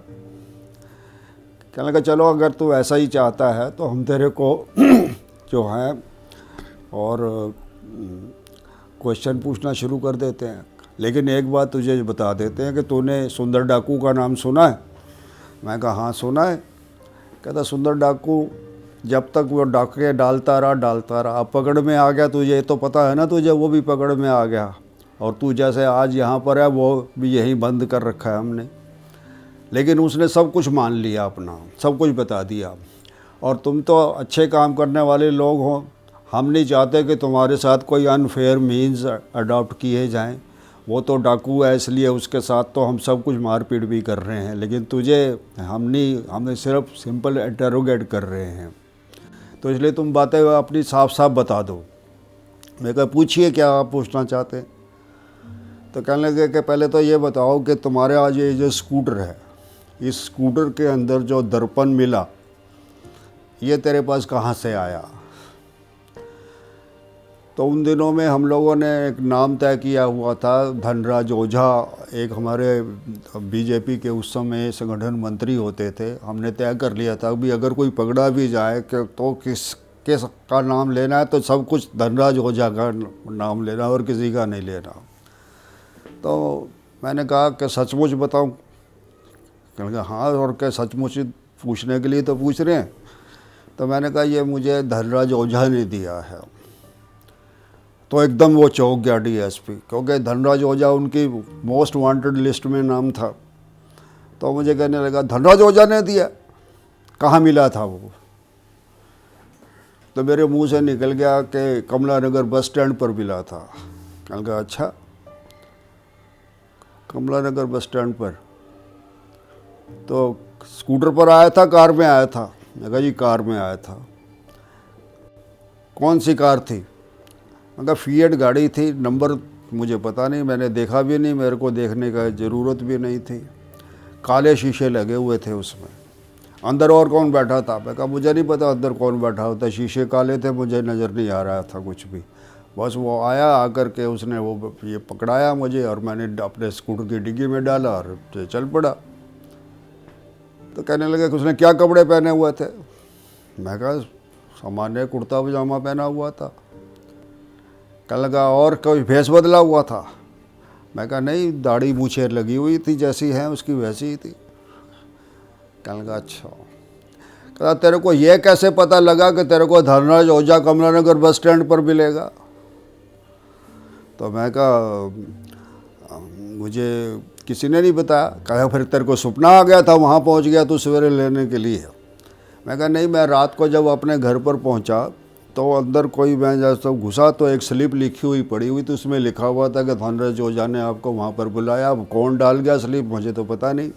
A: कहने लगा चलो अगर तू ऐसा ही चाहता है तो हम तेरे को जो है और क्वेश्चन पूछना शुरू कर देते हैं। लेकिन एक बात तुझे बता देते हैं कि तूने सुंदर डाकू का नाम सुना है? मैं कहा हाँ सुना है। कहता सुंदर डाकू जब तक वो डाके डालता रहा, अब पकड़ में आ गया, तुझे तो पता है ना, तुझे वो भी पकड़ में आ गया, और तू जैसे आज यहाँ पर है वो भी यही बंद कर रखा है हमने। लेकिन उसने सब कुछ मान लिया, अपना सब कुछ बता दिया। और तुम तो अच्छे काम करने वाले लोग हो, हम नहीं चाहते कि तुम्हारे साथ कोई अनफेयर मीन्स अडॉप्ट किए जाएं। वो तो डाकू है इसलिए उसके साथ तो हम सब कुछ मारपीट भी कर रहे हैं, लेकिन तुझे हमने सिर्फ सिंपल इंटरोगेट कर रहे हैं। तो इसलिए तुम बातें अपनी साफ साफ बता दो। मैं कहा पूछिए क्या आप पूछना चाहते हैं। तो कहने लगे कि पहले तो ये बताओ कि तुम्हारे आज ये जो स्कूटर है, इस स्कूटर के अंदर जो दर्पण मिला ये तेरे पास कहाँ से आया? तो उन दिनों में हम लोगों ने एक नाम तय किया हुआ था, धनराज ओझा एक हमारे बीजेपी के उस समय संगठन मंत्री होते थे। हमने तय कर लिया था भी अगर कोई पकड़ा भी जाए तो किस का नाम लेना है, तो सब कुछ धनराज ओझा का नाम लेना और किसी का नहीं लेना। तो मैंने कहा कि सचमुच बताऊं? कहने लगा हाँ, और क्या सचमुच पूछने के लिए तो पूछ रहे हैं। तो मैंने कहा ये मुझे धनराज ओझा ने दिया है। तो एकदम वो चौंक गया डीएसपी, क्योंकि धनराज ओझा उनकी मोस्ट वांटेड लिस्ट में नाम था। तो मुझे कहने लगा धनराज ओझा ने दिया, कहाँ मिला था वो? तो मेरे मुंह से निकल गया कि कमला नगर बस स्टैंड पर मिला था। कहने लगा अच्छा, कमला नगर बस स्टैंड पर? तो स्कूटर पर आया था, कार में आया था? मैं कहा जी कार में आया था। कौन सी कार थी? मगर फिएट गाड़ी थी, नंबर मुझे पता नहीं, मैंने देखा भी नहीं, मेरे को देखने का ज़रूरत भी नहीं थी। काले शीशे लगे हुए थे उसमें। अंदर और कौन बैठा था? मैं कहा मुझे नहीं पता अंदर कौन बैठा होता, शीशे काले थे, मुझे नज़र नहीं आ रहा था कुछ भी। बस वो आया, आकर के उसने वो ये पकड़ाया मुझे और मैंने अपने स्कूटर की डिग्गी में डाला और चल पड़ा। तो कहने लगे कि उसने क्या कपड़े पहने हुए थे? मैं कहा सामान्य कुर्ता पजामा पहना हुआ था। कहने लगा और कोई भेष बदला हुआ था? मैं कहा नहीं, दाढ़ी मूछें लगी हुई थी, जैसी हैं उसकी वैसी ही थी। कहने लगा अच्छा। कहता तेरे को ये कैसे पता लगा कि तेरे को धनराज ओझा कमला नगर बस स्टैंड पर मिलेगा? तो मैं कहा मुझे किसी ने नहीं बताया। कहा फिर तेरे को सपना आ गया था, वहाँ पहुँच गया तू सवेरे लेने के लिए? मैं कहा नहीं, मैं रात को जब अपने घर पर पहुँचा तो अंदर कोई, मैं जब घुसा तो एक स्लिप लिखी हुई पड़ी हुई थी, उसमें लिखा हुआ था कि धनराज ओझा ने आपको वहाँ पर बुलाया। अब कौन डाल गया स्लिप मुझे तो पता नहीं।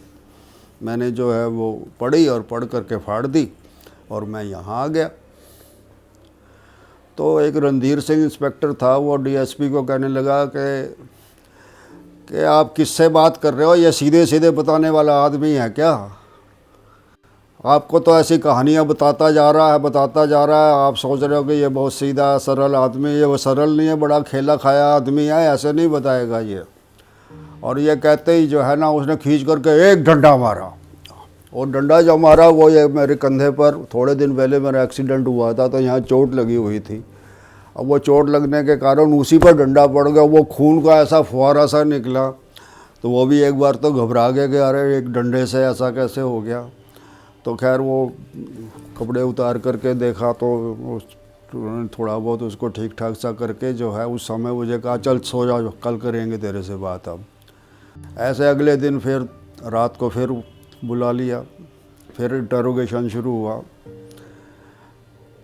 A: मैंने जो है वो पढ़ी और पढ़ करके फाड़ दी और मैं यहाँ आ गया। तो एक रणधीर सिंह इंस्पेक्टर था, वो डीएसपी को कहने लगा कि आप किससे बात कर रहे हो? ये सीधे सीधे बताने वाला आदमी है क्या? आपको तो ऐसी कहानियाँ बताता जा रहा है, आप सोच रहे हो कि ये बहुत सीधा सरल आदमी है। वो सरल नहीं है, बड़ा खेला खाया आदमी है, ऐसे नहीं बताएगा ये। और ये कहते ही जो है ना, उसने खींच करके एक डंडा मारा, और डंडा जो मारा वो ये मेरे कंधे पर, थोड़े दिन पहले मेरा एक्सीडेंट हुआ था तो यहाँ चोट लगी हुई थी। अब वो चोट लगने के कारण उसी पर डंडा पड़ गया, वो खून का ऐसा फुहारा सा निकला। तो वो भी एक बार तो घबरा गया कि अरे एक डंडे से ऐसा कैसे हो गया। तो खैर वो कपड़े उतार करके देखा तो थोड़ा बहुत उसको ठीक ठाक सा करके जो है उस समय मुझे कहा चल सो जा, कल करेंगे तेरे से बात। अब ऐसे अगले दिन फिर रात को फिर बुला लिया, फिर इंटरोगेशन शुरू हुआ।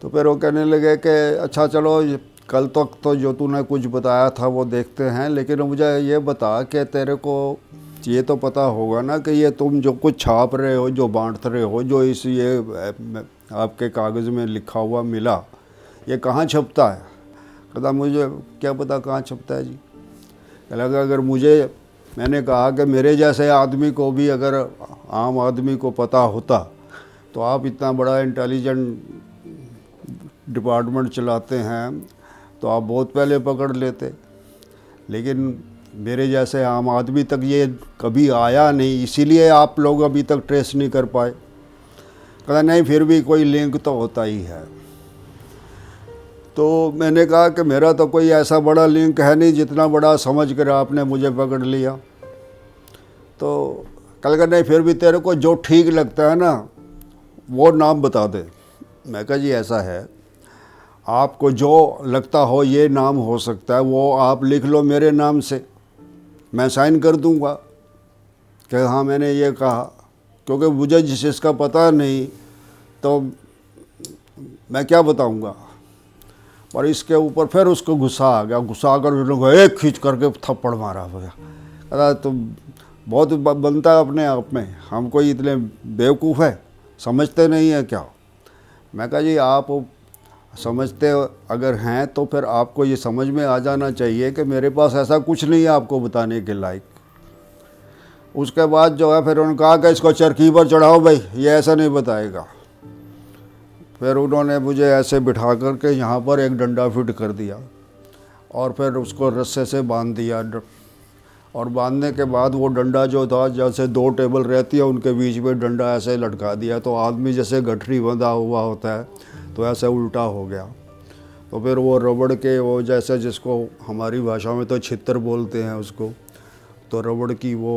A: तो फिर वो कहने लगे कि अच्छा चलो कल तक तो जो तूने कुछ बताया था वो देखते हैं, लेकिन मुझे ये बता कि तेरे को ये तो पता होगा ना कि ये तुम जो कुछ छाप रहे हो, जो बांट रहे हो, जो इस ये आपके कागज़ में लिखा हुआ मिला, ये कहाँ छपता है? कहता मुझे क्या पता कहाँ छपता है जी। लगा अगर मैंने कहा कि मेरे जैसे आदमी को भी अगर आम आदमी को पता होता तो आप इतना बड़ा इंटेलिजेंट डिपार्टमेंट चलाते हैं तो आप बहुत पहले पकड़ लेते, लेकिन मेरे जैसे आम आदमी तक ये कभी आया नहीं, इसीलिए आप लोग अभी तक ट्रेस नहीं कर पाए। कहता नहीं फिर भी कोई लिंक तो होता ही है। तो मैंने कहा कि मेरा तो कोई ऐसा बड़ा लिंक है नहीं जितना बड़ा समझ कर आपने मुझे पकड़ लिया। तो कल का नहीं फिर भी तेरे को जो ठीक लगता है ना वो नाम बता दे। मैं कहा जी ऐसा है, आपको जो लगता हो ये नाम हो सकता है वो आप लिख लो मेरे नाम से, मैं साइन कर दूंगा कि हाँ मैंने ये कहा, क्योंकि मुझे जिस चीज़ का पता नहीं तो मैं क्या बताऊंगा। और इसके ऊपर फिर उसको गुस्सा आ गया, गुस्सा आकर उसने एक खींच करके थप्पड़ मारा हो गया। अरे तो बहुत बनता है अपने आप में, हम कोई इतने बेवकूफ़ है, समझते नहीं है क्या? मैं कहा जी आप समझते अगर हैं तो फिर आपको ये समझ में आ जाना चाहिए कि मेरे पास ऐसा कुछ नहीं है आपको बताने के लायक। उसके बाद जो है फिर उन्होंने कहा कि इसको चरखी पर चढ़ाओ भाई, ये ऐसा नहीं बताएगा। फिर उन्होंने मुझे ऐसे बिठा करके यहाँ पर एक डंडा फिट कर दिया और फिर उसको रस्से से बांध दिया, और बांधने के बाद वो डंडा जो था जैसे दो टेबल रहती है उनके बीच में डंडा ऐसे लटका दिया, तो आदमी जैसे गठरी बंधा हुआ होता है तो ऐसे उल्टा हो गया। तो फिर वो रबड़ के वो जैसे जिसको हमारी भाषा में तो छित्तर बोलते हैं उसको, तो रबड़ की वो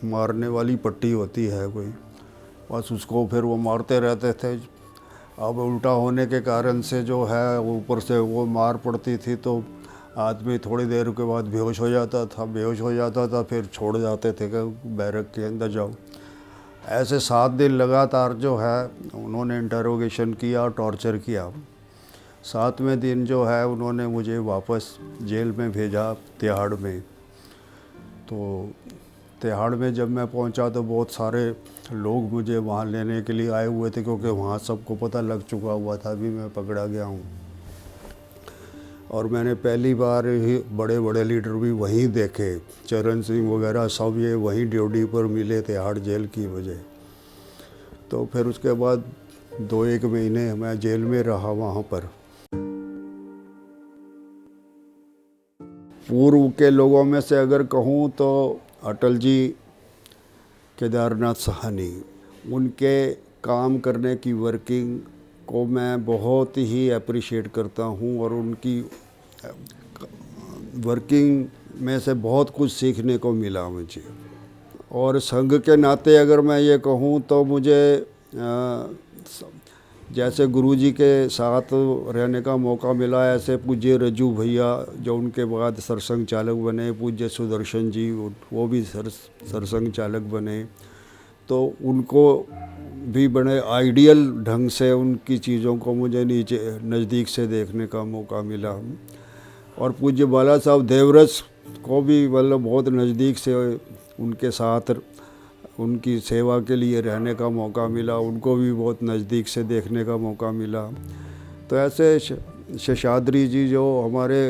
A: मारने वाली पट्टी होती है कोई, बस उसको फिर वो मारते रहते थे। अब उल्टा होने के कारण से जो है ऊपर से वो मार पड़ती थी तो आदमी थोड़ी देर के बाद बेहोश हो जाता था, फिर छोड़ जाते थे कि बैरक के अंदर जाओ। ऐसे 7 दिन लगातार जो है उन्होंने इंटरोगेशन किया, टॉर्चर किया। 7वें दिन जो है उन्होंने मुझे वापस जेल में भेजा तिहाड़ में। तो तिहाड़ में जब मैं पहुंचा तो बहुत सारे लोग मुझे वहाँ लेने के लिए आए हुए थे, क्योंकि वहाँ सबको पता लग चुका हुआ था भी मैं पकड़ा गया हूँ। और मैंने पहली बार ही बड़े बड़े लीडर भी वहीं देखे, चरण सिंह वगैरह सब ये वहीं ड्यूटी पर मिले तिहाड़ जेल की वजह। तो फिर उसके बाद 2-1 महीने मैं जेल में रहा वहाँ पर। पूर्व के लोगों में से अगर कहूँ तो अटल जी, केदारनाथ साहनी, उनके काम करने की वर्किंग को मैं बहुत ही अप्रिशिएट करता हूँ और उनकी वर्किंग में से बहुत कुछ सीखने को मिला मुझे। और संघ के नाते अगर मैं ये कहूँ तो मुझे जैसे गुरुजी के साथ रहने का मौका मिला, ऐसे पूज्य रज्जू भैया जो उनके बाद सरसंघ चालक बने, पूज्य सुदर्शन जी वो भी सरसंघ चालक बने, तो उनको भी बड़े आइडियल ढंग से उनकी चीज़ों को मुझे नीचे नज़दीक से देखने का मौका मिला। और पूज्य बाला साहब देवरस को भी मतलब बहुत नज़दीक से उनके साथ उनकी सेवा के लिए रहने का मौका मिला, उनको भी बहुत नज़दीक से देखने का मौका मिला। तो ऐसे शेषाद्री जी जो हमारे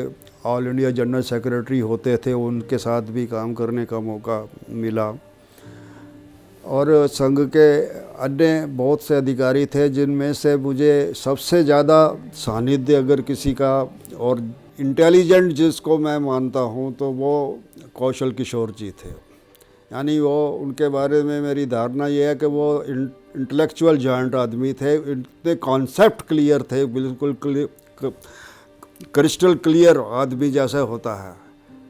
A: ऑल इंडिया जनरल सेक्रेटरी होते थे, उनके साथ भी काम करने का मौका मिला। और संघ के अन्य बहुत से अधिकारी थे जिनमें से मुझे सबसे ज़्यादा सानिध्य अगर किसी का और इंटेलिजेंट जिसको मैं मानता हूँ तो वो कौशल किशोर जी थे। यानी वो उनके बारे में मेरी धारणा ये है कि वो इंटेलेक्चुअल जायंट आदमी थे, इतने कॉन्सेप्ट क्लियर थे, बिल्कुल क्रिस्टल क्लियर आदमी जैसे होता है।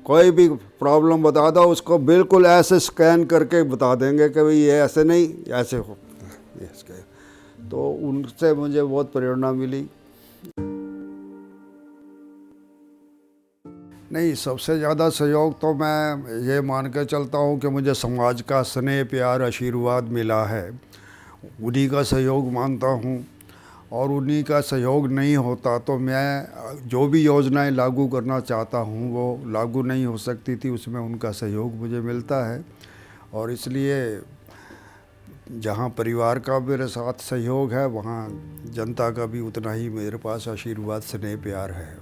A: कोई भी प्रॉब्लम बता दो उसको बिल्कुल ऐसे स्कैन करके बता देंगे कि भाई ये ऐसे नहीं ऐसे हो। तो उनसे मुझे बहुत प्रेरणा मिली। नहीं, सबसे ज़्यादा सहयोग तो मैं ये मान के चलता हूँ कि मुझे समाज का स्नेह प्यार आशीर्वाद मिला है, उन्हीं का सहयोग मानता हूँ। और उन्हीं का सहयोग नहीं होता तो मैं जो भी योजनाएं लागू करना चाहता हूँ वो लागू नहीं हो सकती थी, उसमें उनका सहयोग मुझे मिलता है। और इसलिए जहाँ परिवार का मेरे साथ सहयोग है, वहाँ जनता का भी उतना ही मेरे पास आशीर्वाद स्नेह प्यार है।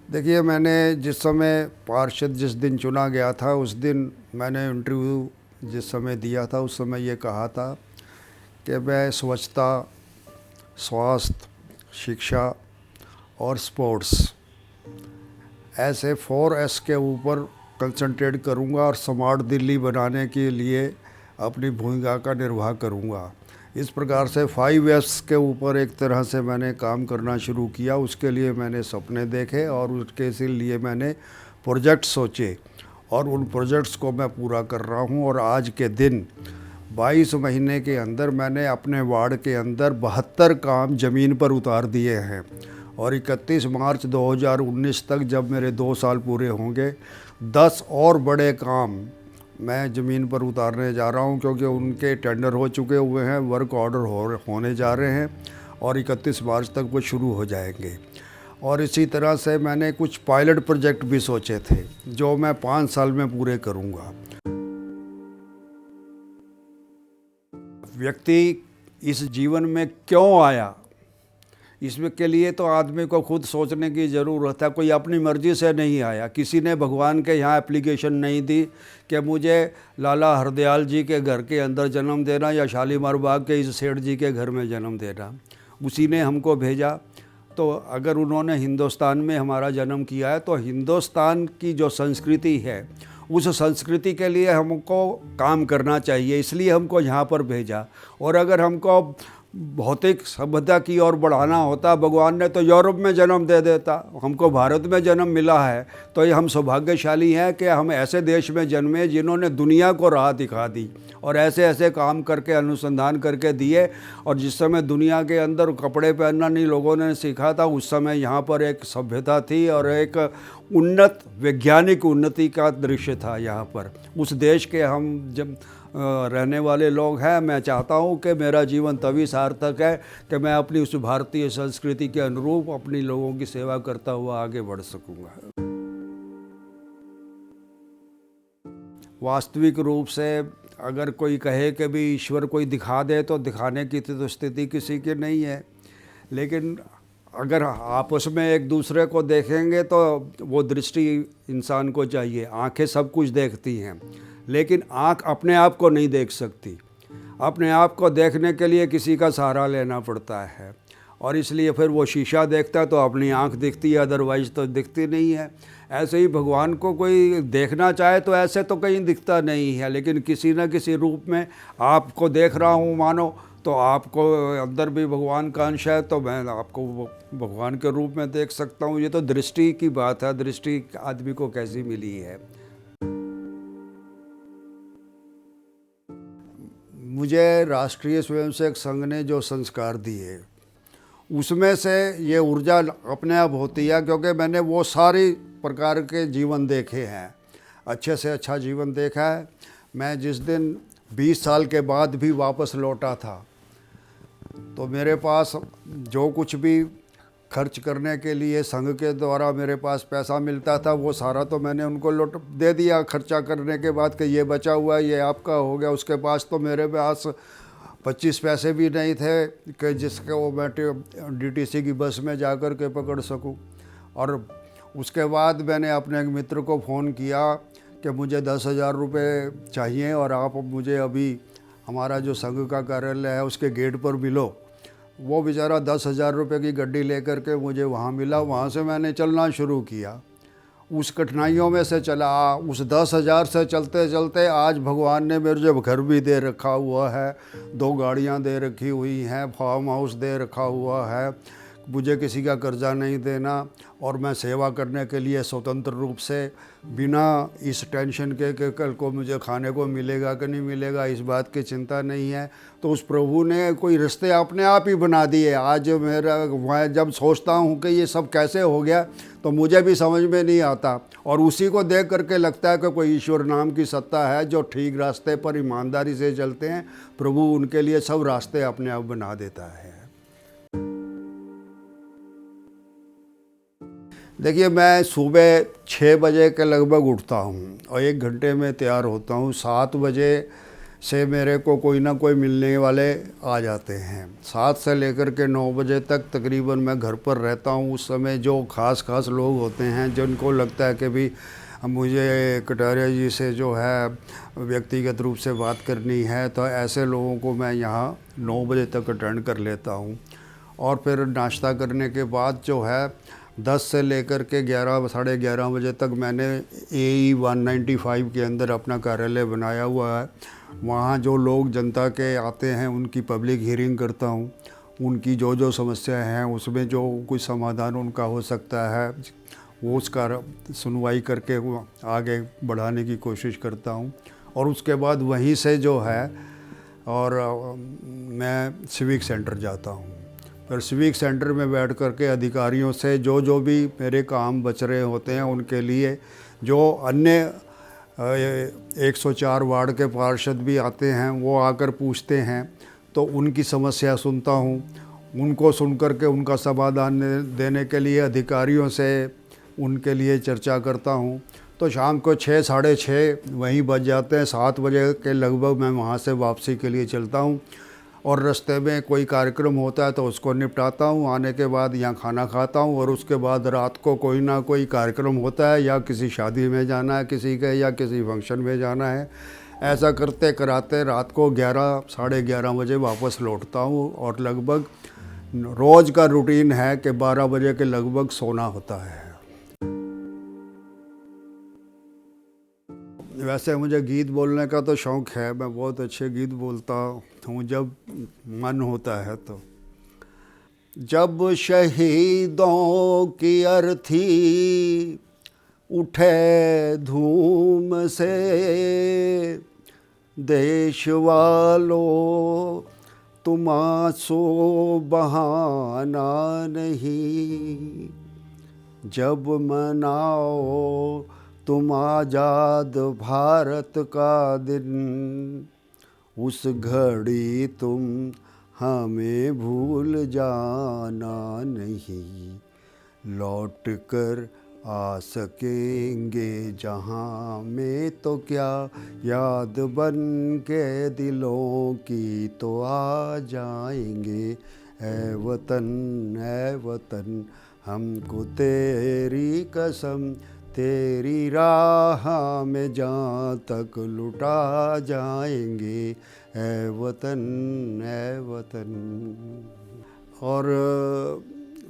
A: देखिए, मैंने जिस समय पार्षद जिस दिन चुना गया था, उस दिन मैंने इंटरव्यू जिस समय दिया था, उस समय ये कहा था कि मैं स्वच्छता, स्वास्थ्य, शिक्षा और स्पोर्ट्स ऐसे 4S के ऊपर कंसंट्रेट करूंगा और स्मार्ट दिल्ली बनाने के लिए अपनी भूमिका का निर्वाह करूंगा। इस प्रकार से 5S के ऊपर एक तरह से मैंने काम करना शुरू किया। उसके लिए मैंने सपने देखे और उसके लिए मैंने प्रोजेक्ट सोचे और उन प्रोजेक्ट्स को मैं पूरा कर रहा हूं। और आज के दिन 22 महीने के अंदर मैंने अपने वार्ड के अंदर 72 काम ज़मीन पर उतार दिए हैं और 31 मार्च 2019 तक, जब मेरे 2 साल पूरे होंगे, 10 और बड़े काम मैं ज़मीन पर उतारने जा रहा हूं, क्योंकि उनके टेंडर हो चुके हुए हैं, वर्क ऑर्डर होने जा रहे हैं और 31 मार्च तक वो शुरू हो जाएंगे। और इसी तरह से मैंने कुछ पायलट प्रोजेक्ट भी सोचे थे जो मैं 5 साल में पूरे करूंगा। व्यक्ति इस जीवन में क्यों आया, इसमें के लिए तो आदमी को खुद सोचने की ज़रूरत है। कोई अपनी मर्ज़ी से नहीं आया। किसी ने भगवान के यहाँ एप्लीकेशन नहीं दी कि मुझे लाला हरदयाल जी के घर के अंदर जन्म देना या शालीमार बाग के इस सेठ जी के घर में जन्म देना। उसी ने हमको भेजा। तो अगर उन्होंने हिंदुस्तान में हमारा जन्म किया है, तो हिंदुस्तान की जो संस्कृति है, उस संस्कृति के लिए हमको काम करना चाहिए, इसलिए हमको यहाँ पर भेजा। और अगर हमको भौतिक सभ्यता की ओर बढ़ाना होता, भगवान ने तो यूरोप में जन्म दे देता। हमको भारत में जन्म मिला है, तो ये हम सौभाग्यशाली हैं कि हम ऐसे देश में जन्मे जिन्होंने दुनिया को राह दिखा दी और ऐसे ऐसे काम करके अनुसंधान करके दिए। और जिस समय दुनिया के अंदर कपड़े पहनना नहीं लोगों ने सीखा था, उस समय यहाँ पर एक सभ्यता थी और एक उन्नत वैज्ञानिक उन्नति का दृश्य था यहाँ पर। उस देश के हम जब रहने वाले लोग हैं। मैं चाहता हूं कि मेरा जीवन तभी सार्थक है कि मैं अपनी उस भारतीय संस्कृति के अनुरूप अपनी लोगों की सेवा करता हुआ आगे बढ़ सकूंगा। वास्तविक रूप से अगर कोई कहे कि भी ईश्वर कोई दिखा दे, तो दिखाने की तो स्थिति किसी की नहीं है। लेकिन अगर आपस में एक दूसरे को देखेंगे तो वो दृष्टि इंसान को चाहिए। आंखें सब कुछ देखती हैं, लेकिन आँख अपने आप को नहीं देख सकती। अपने आप को देखने के लिए किसी का सहारा लेना पड़ता है और इसलिए फिर वो शीशा देखता है तो अपनी आँख दिखती है, अदरवाइज़ तो दिखती नहीं है। ऐसे ही भगवान को कोई देखना चाहे तो ऐसे तो कहीं दिखता नहीं है, लेकिन किसी न किसी रूप में आपको देख रहा हूँ मानो, तो आपको अंदर भी भगवान का अंश है, तो मैं आपको भगवान के रूप में देख सकता हूँ। ये तो दृष्टि की बात है, दृष्टि आदमी को कैसी मिली है। मुझे राष्ट्रीय स्वयंसेवक संघ ने जो संस्कार दिए, उसमें से ये ऊर्जा अपने आप होती है, क्योंकि मैंने वो सारी प्रकार के जीवन देखे हैं, अच्छे से अच्छा जीवन देखा है। मैं जिस दिन 20 साल के बाद भी वापस लौटा था, तो मेरे पास जो कुछ भी खर्च करने के लिए संघ के द्वारा मेरे पास पैसा मिलता था, वो सारा तो मैंने उनको लौट दे दिया खर्चा करने के बाद कि ये बचा हुआ है, ये आपका हो गया। उसके पास तो मेरे पास 25 पैसे भी नहीं थे कि जिसको मैं DTC की बस में जा कर के पकड़ सकूं। और उसके बाद मैंने अपने एक मित्र को फ़ोन किया कि मुझे 10,000 रुपये चाहिए और आप मुझे अभी हमारा जो संघ का कार्यालय है उसके गेट पर मिलो। वो बेचारा 10,000 रुपये की गाड़ी लेकर के मुझे वहाँ मिला। वहाँ से मैंने चलना शुरू किया, उस कठिनाइयों में से चला। उस 10,000 से चलते चलते आज भगवान ने मेरे जो घर भी दे रखा हुआ है, 2 गाड़ियाँ दे रखी हुई हैं, फार्म हाउस दे रखा हुआ है, मुझे किसी का कर्जा नहीं देना और मैं सेवा करने के लिए स्वतंत्र रूप से, बिना इस टेंशन के कि कल को मुझे खाने को मिलेगा कि नहीं मिलेगा, इस बात की चिंता नहीं है। तो उस प्रभु ने कोई रिश्ते अपने आप ही बना दिए। आज मैं जब सोचता हूँ कि ये सब कैसे हो गया, तो मुझे भी समझ में नहीं आता और उसी को देख करके लगता है कि कोई ईश्वर नाम की सत्ता है जो ठीक रास्ते पर ईमानदारी से चलते हैं, प्रभु उनके लिए सब रास्ते अपने आप बना देता है। देखिए, मैं सुबह 6 बजे के लगभग उठता हूँ और 1 घंटे में तैयार होता हूँ। 7 बजे से मेरे को कोई ना कोई मिलने वाले आ जाते हैं। 7 से लेकर के 9 बजे तक तकरीबन मैं घर पर रहता हूँ। उस समय जो ख़ास लोग होते हैं जिनको लगता है कि भी मुझे कटारिया जी से जो है व्यक्तिगत रूप से बात करनी है, तो ऐसे लोगों को मैं यहाँ 9 बजे तक अटेंड कर लेता हूँ। और फिर नाश्ता करने के बाद जो है 10 से लेकर के 11 साढ़े 11 बजे तक मैंने AE 195 के अंदर अपना कार्यालय बनाया हुआ है। वहाँ जो लोग जनता के आते हैं उनकी पब्लिक हियरिंग करता हूँ। उनकी जो समस्याएं हैं उसमें जो कुछ समाधान उनका हो सकता है वो उसका सुनवाई करके वो आगे बढ़ाने की कोशिश करता हूँ। और उसके बाद वहीं से जो है और मैं सिविक सेंटर जाता हूँ। फिर सिविक सेंटर में बैठ कर के अधिकारियों से जो भी मेरे काम बच रहे होते हैं उनके लिए, जो अन्य 104 वार्ड के पार्षद भी आते हैं वो आकर पूछते हैं तो उनकी समस्या सुनता हूँ। उनको सुन कर के उनका समाधान देने के लिए अधिकारियों से उनके लिए चर्चा करता हूँ। तो शाम को 6 साढ़े 6 वहीं बज जाते हैं। 7 बजे के लगभग मैं वहाँ से वापसी के लिए चलता हूँ और रास्ते में कोई कार्यक्रम होता है तो उसको निपटाता हूँ। आने के बाद यहाँ खाना खाता हूँ और उसके बाद रात को कोई ना कोई कार्यक्रम होता है, या किसी शादी में जाना है किसी के, या किसी फंक्शन में जाना है। ऐसा करते कराते रात को 11 साढ़े 11 बजे वापस लौटता हूँ। और लगभग रोज़ का रूटीन है कि 12 बजे के लगभग सोना होता है। वैसे मुझे गीत बोलने का तो शौक़ है, मैं बहुत अच्छे गीत बोलता हूँ जब मन होता है तो। जब शहीदों की अर्थी उठे धूम से, देश वालों तुम आंसू बहाना नहीं। जब मनाओ तुम आज़ाद भारत का दिन, उस घड़ी तुम हमें भूल जाना नहीं। लौट कर आ सकेंगे जहाँ में तो क्या, याद बन के दिलों की तो आ जाएंगे। ऐ वतन हमको तेरी कसम, तेरी राह में जहाँ तक लुटा जाएंगे। ऐ वतन। और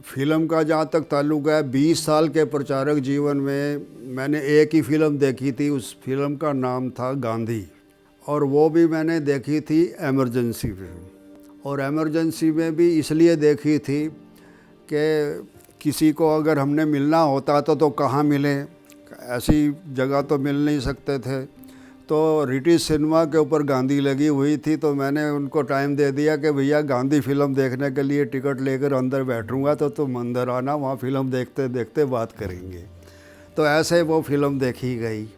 A: फिल्म का जहाँ तक ताल्लुक़ है, 20 साल के प्रचारक जीवन में मैंने एक ही फ़िल्म देखी थी। उस फिल्म का नाम था गांधी, और वो भी मैंने देखी थी एमरजेंसी में। और एमरजेंसी में भी इसलिए देखी थी कि किसी को अगर हमने मिलना होता तो कहाँ मिले, ऐसी जगह तो मिल नहीं सकते थे। तो रिटिश सिनेमा के ऊपर गांधी लगी हुई थी, तो मैंने उनको टाइम दे दिया कि भैया गांधी फ़िल्म देखने के लिए टिकट लेकर अंदर बैठूंगा, तो तुम अंदर आना, वहाँ फ़िल्म देखते देखते बात करेंगे। तो ऐसे वो फ़िल्म देखी गई।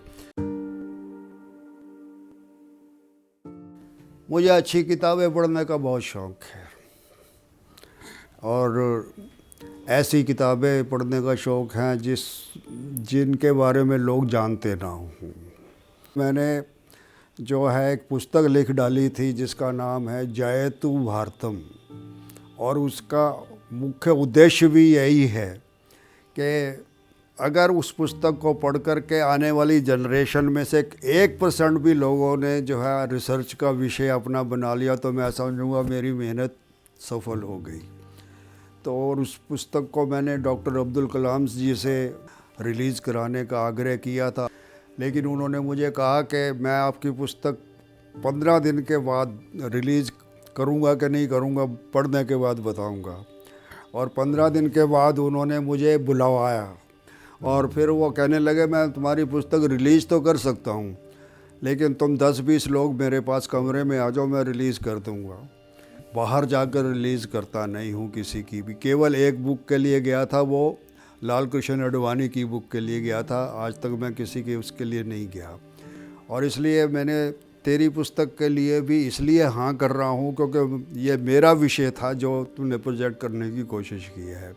A: मुझे अच्छी किताबें पढ़ने का बहुत शौक़ है, और ऐसी किताबें पढ़ने का शौक़ है जिनके बारे में लोग जानते ना हों। मैंने जो है एक पुस्तक लिख डाली थी जिसका नाम है जयतु भारतम, और उसका मुख्य उद्देश्य भी यही है कि अगर उस पुस्तक को पढ़ कर के आने वाली जनरेशन में से 1% भी लोगों ने जो है रिसर्च का विषय अपना बना लिया, तो मैं समझूंगा मेरी मेहनत सफल हो गई। तो और उस पुस्तक को मैंने डॉक्टर अब्दुल कलाम जी से रिलीज़ कराने का आग्रह किया था, लेकिन उन्होंने मुझे कहा कि मैं आपकी पुस्तक 15 दिन के बाद रिलीज़ करूंगा कि नहीं करूंगा, पढ़ने के बाद बताऊंगा। और 15 दिन के बाद उन्होंने मुझे बुलवाया, और फिर वो कहने लगे मैं तुम्हारी पुस्तक रिलीज़ तो कर सकता हूँ, लेकिन तुम 10-20 लोग मेरे पास कमरे में आ जाओ, मैं रिलीज़ कर दूँगा। बाहर जाकर रिलीज़ करता नहीं हूँ किसी की भी। केवल एक बुक के लिए गया था, वो लाल कृष्ण अडवाणी की बुक के लिए गया था। आज तक मैं किसी के उसके लिए नहीं गया। और इसलिए मैंने तेरी पुस्तक के लिए भी इसलिए हाँ कर रहा हूँ क्योंकि ये मेरा विषय था जो तुमने प्रोजेक्ट करने की कोशिश की है।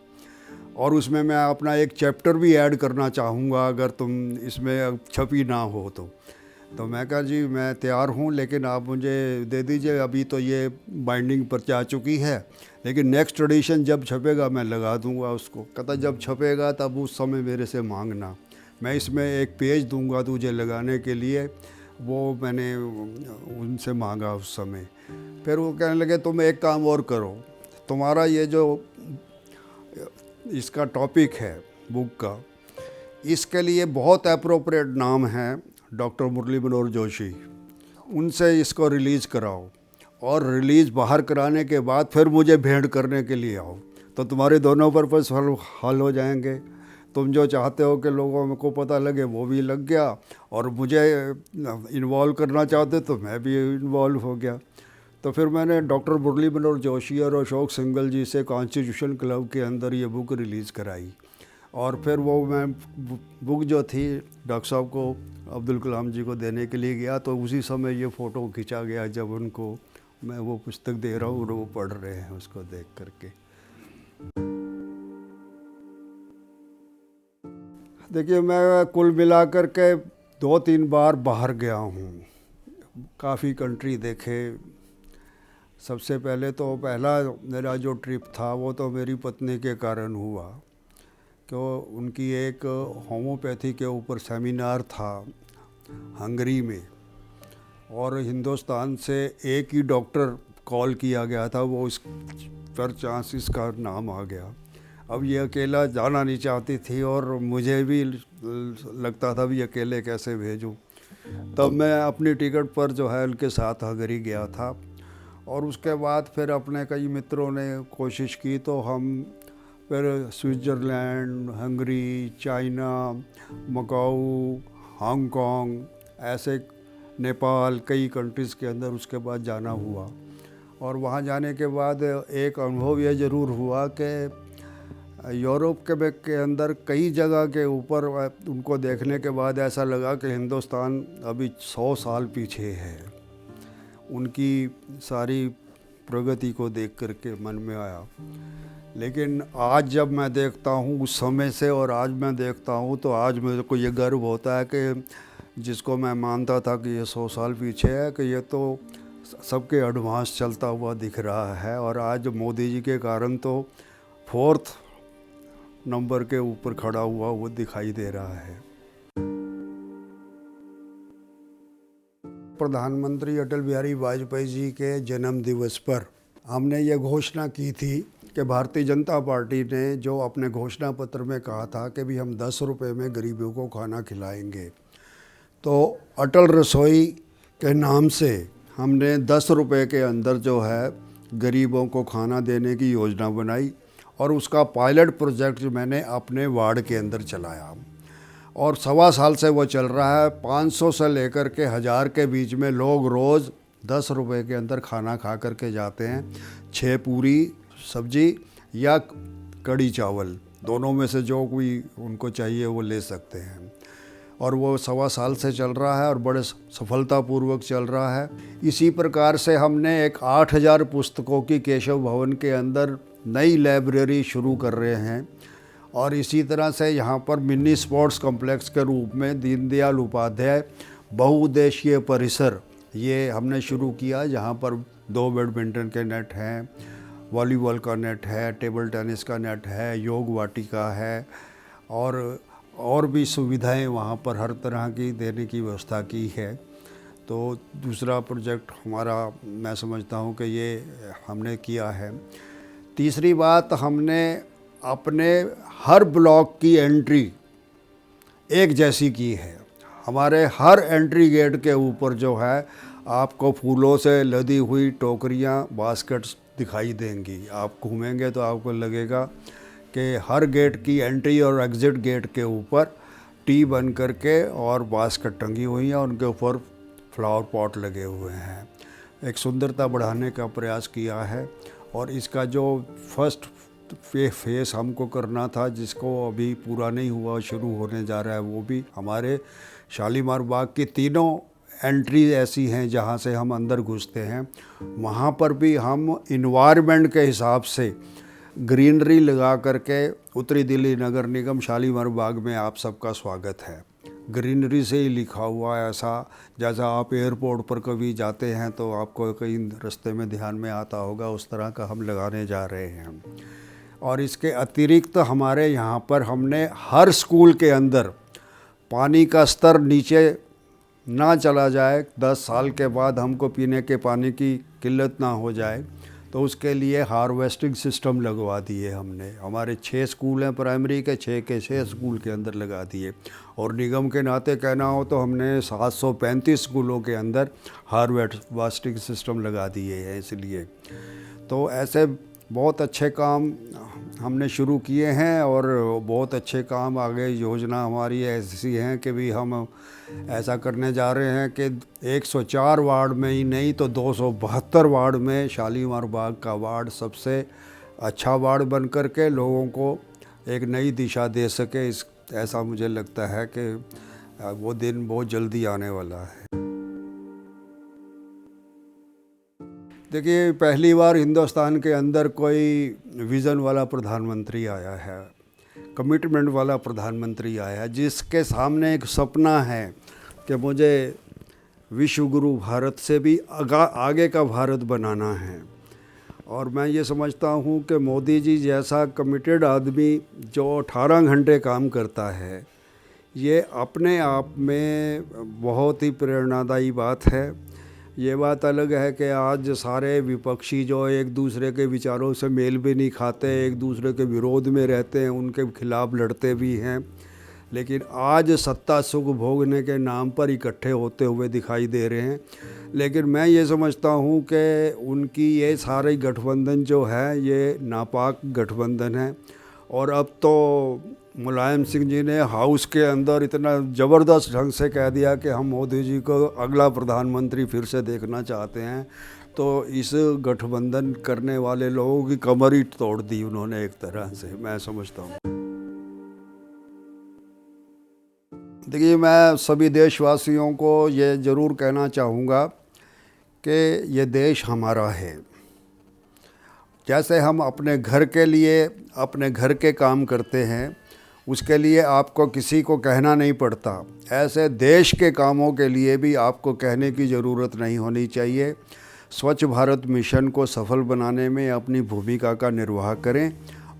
A: और उसमें मैं अपना एक चैप्टर भी ऐड करना चाहूँगा अगर तुम इसमें छपी ना हो तो मैं कहा जी मैं तैयार हूँ, लेकिन आप मुझे दे दीजिए, अभी तो ये बाइंडिंग पर जा चुकी है, लेकिन नेक्स्ट एडिशन जब छपेगा मैं लगा दूंगा उसको। कहता जब छपेगा तब उस समय मेरे से मांगना, मैं इसमें एक पेज दूंगा तुझे लगाने के लिए। वो मैंने उनसे मांगा उस समय। फिर वो कहने लगे तुम एक काम और करो, तुम्हारा ये जो इसका टॉपिक है बुक का, इसके लिए बहुत अप्रोप्रिएट नाम है डॉक्टर मुरली मनोहर जोशी, उनसे इसको रिलीज़ कराओ और रिलीज़ बाहर कराने के बाद फिर मुझे भेंट करने के लिए आओ, तो तुम्हारे दोनों पर्पस हल हो जाएंगे। तुम जो चाहते हो कि लोगों को पता लगे वो भी लग गया, और मुझे इन्वॉल्व करना चाहते तो मैं भी इन्वॉल्व हो गया। तो फिर मैंने डॉक्टर मुरली मनोहर जोशी और अशोक सिंघल जी से कॉन्स्टिट्यूशन क्लब के अंदर ये बुक रिलीज़ कराई। और फिर वो मैं बुक जो थी डॉक्टर साहब को, अब्दुल कलाम जी को देने के लिए गया, तो उसी समय ये फ़ोटो खींचा गया जब उनको मैं वो पुस्तक दे रहा हूँ और वो पढ़ रहे हैं उसको देख करके। देखिए मैं कुल मिलाकर के 2-3 बार बाहर गया हूँ, काफ़ी कंट्री देखे। सबसे पहले तो पहला मेरा जो ट्रिप था वो तो मेरी पत्नी के कारण हुआ, तो उनकी एक होम्योपैथी के ऊपर सेमिनार था हंगरी में, और हिंदुस्तान से एक ही डॉक्टर कॉल किया गया था, वो इस पर चांस इसका नाम आ गया। अब ये अकेला जाना नहीं चाहती थी और मुझे भी लगता था भी अकेले कैसे भेजूं। तब मैं अपनी टिकट पर जो है उनके साथ हंगरी गया था, और उसके बाद फिर अपने कई मित्रों ने कोशिश की, तो हम फिर Switzerland, Hungary, China, Macau, Hong Kong, ऐसे नेपाल, कई कंट्रीज़ के अंदर उसके बाद जाना हुआ। और वहाँ जाने के बाद एक अनुभव यह ज़रूर हुआ कि यूरोप के अंदर कई जगह के ऊपर उनको देखने के बाद ऐसा लगा कि हिंदुस्तान अभी 100 साल पीछे है। उनकी सारी प्रगति को देख करके मन में आया। लेकिन आज जब मैं देखता हूँ उस समय से और आज मैं देखता हूँ, तो आज मेरे को ये गर्व होता है कि जिसको मैं मानता था कि ये 100 साल पीछे है, कि ये तो सबके एडवांस चलता हुआ दिख रहा है। और आज मोदी जी के कारण तो 4th नंबर के ऊपर खड़ा हुआ वो दिखाई दे रहा है। प्रधानमंत्री अटल बिहारी वाजपेयी जी के जन्म दिवस पर हमने ये घोषणा की थी कि भारतीय जनता पार्टी ने जो अपने घोषणा पत्र में कहा था कि भी हम 10 रुपये में गरीबों को खाना खिलाएंगे, तो अटल रसोई के नाम से हमने 10 रुपये के अंदर जो है गरीबों को खाना देने की योजना बनाई, और उसका पायलट प्रोजेक्ट मैंने अपने वार्ड के अंदर चलाया, और 1.25 साल से वो चल रहा है। 500 से लेकर के 1000 के बीच में लोग रोज़ 10 रुपये के अंदर खाना खा करके जाते हैं। 6 पूरी सब्जी या कड़ी चावल, दोनों में से जो कोई उनको चाहिए वो ले सकते हैं, और वो 1.25 साल से चल रहा है और बड़े सफलतापूर्वक चल रहा है। इसी प्रकार से हमने एक 8000 पुस्तकों की केशव भवन के अंदर नई लाइब्रेरी शुरू कर रहे हैं, और इसी तरह से यहाँ पर मिनी स्पोर्ट्स कॉम्प्लेक्स के रूप में दीनदयाल उपाध्याय बहुउद्देशीय परिसर ये हमने शुरू किया, जहाँ पर 2 बैडमिंटन के नेट हैं, वॉलीबॉल का नेट है, टेबल टेनिस का नेट है, योग वाटिका है, और भी सुविधाएं वहाँ पर हर तरह की देने की व्यवस्था की है। तो दूसरा प्रोजेक्ट हमारा मैं समझता हूँ कि ये हमने किया है। तीसरी बात, हमने अपने हर ब्लॉक की एंट्री एक जैसी की है। हमारे हर एंट्री गेट के ऊपर जो है आपको फूलों से लदी हुई टोकरियाँ, बास्केट्स दिखाई देंगी। आप घूमेंगे तो आपको लगेगा कि हर गेट की एंट्री और एग्ज़िट गेट के ऊपर टी बन करके और बास्केट टंगी हुई हैं, उनके ऊपर फ्लावर पॉट लगे हुए हैं। एक सुंदरता बढ़ाने का प्रयास किया है। और इसका जो फर्स्ट फेस हमको करना था, जिसको अभी पूरा नहीं हुआ, शुरू होने जा रहा है, वो भी हमारे शालीमार बाग की 3 एंट्री ऐसी हैं जहाँ से हम अंदर घुसते हैं। वहाँ पर भी हम इन्वायरमेंट के हिसाब से ग्रीनरी लगा करके उत्तरी दिल्ली नगर निगम शालीमार बाग में आप सबका स्वागत है। ग्रीनरी से ही लिखा हुआ है, ऐसा जैसा आप एयरपोर्ट पर कभी जाते हैं तो आपको कहीं रास्ते में ध्यान में आता होगा, उस तरह का हम लगाने जा रहे हैं। और इसके अतिरिक्त हमारे यहाँ पर हमने हर स्कूल के अंदर पानी का स्तर नीचे ना चला जाए, 10 साल के बाद हमको पीने के पानी की किल्लत ना हो जाए, तो उसके लिए हार्वेस्टिंग सिस्टम लगवा दिए हमने। हमारे 6 स्कूल हैं प्राइमरी के, 6 के 6 स्कूल के अंदर लगा दिए। और निगम के नाते कहना हो तो हमने 735 स्कूलों के अंदर हार्वेस्टिंग सिस्टम लगा दिए हैं। इसलिए तो ऐसे बहुत अच्छे काम हमने शुरू किए हैं और बहुत अच्छे काम आगे योजना हमारी ऐसी है कि भी हम ऐसा करने जा रहे हैं कि 104 वार्ड में ही नहीं तो 272 वार्ड में शालीमार बाग का वार्ड सबसे अच्छा वार्ड बन कर के लोगों को एक नई दिशा दे सके। ऐसा मुझे लगता है कि वो दिन बहुत जल्दी आने वाला है। देखिए, पहली बार हिंदुस्तान के अंदर कोई विज़न वाला प्रधानमंत्री आया है, कमिटमेंट वाला प्रधानमंत्री आया है, जिसके सामने एक सपना है कि मुझे विश्व गुरु भारत से भी आगे का भारत बनाना है। और मैं ये समझता हूँ कि मोदी जी जैसा कमिटेड आदमी जो 18 घंटे काम करता है, ये अपने आप में बहुत ही प्रेरणादायी बात है। ये बात अलग है कि आज सारे विपक्षी जो एक दूसरे के विचारों से मेल भी नहीं खाते, एक दूसरे के विरोध में रहते हैं, उनके खिलाफ लड़ते भी हैं, लेकिन आज सत्ता सुख भोगने के नाम पर इकट्ठे होते हुए दिखाई दे रहे हैं। लेकिन मैं ये समझता हूँ कि उनकी ये सारे गठबंधन जो है ये नापाक गठबंधन है। और अब तो मुलायम सिंह जी ने हाउस के अंदर इतना ज़बरदस्त ढंग से कह दिया कि हम मोदी जी को अगला प्रधानमंत्री फिर से देखना चाहते हैं, तो इस गठबंधन करने वाले लोगों की कमर ही तोड़ दी उन्होंने एक तरह से, मैं समझता हूँ। देखिए, मैं सभी देशवासियों को ये ज़रूर कहना चाहूँगा कि ये देश हमारा है। जैसे हम अपने घर के लिए अपने घर के काम करते हैं, उसके लिए आपको किसी को कहना नहीं पड़ता, ऐसे देश के कामों के लिए भी आपको कहने की ज़रूरत नहीं होनी चाहिए। स्वच्छ भारत मिशन को सफल बनाने में अपनी भूमिका का निर्वाह करें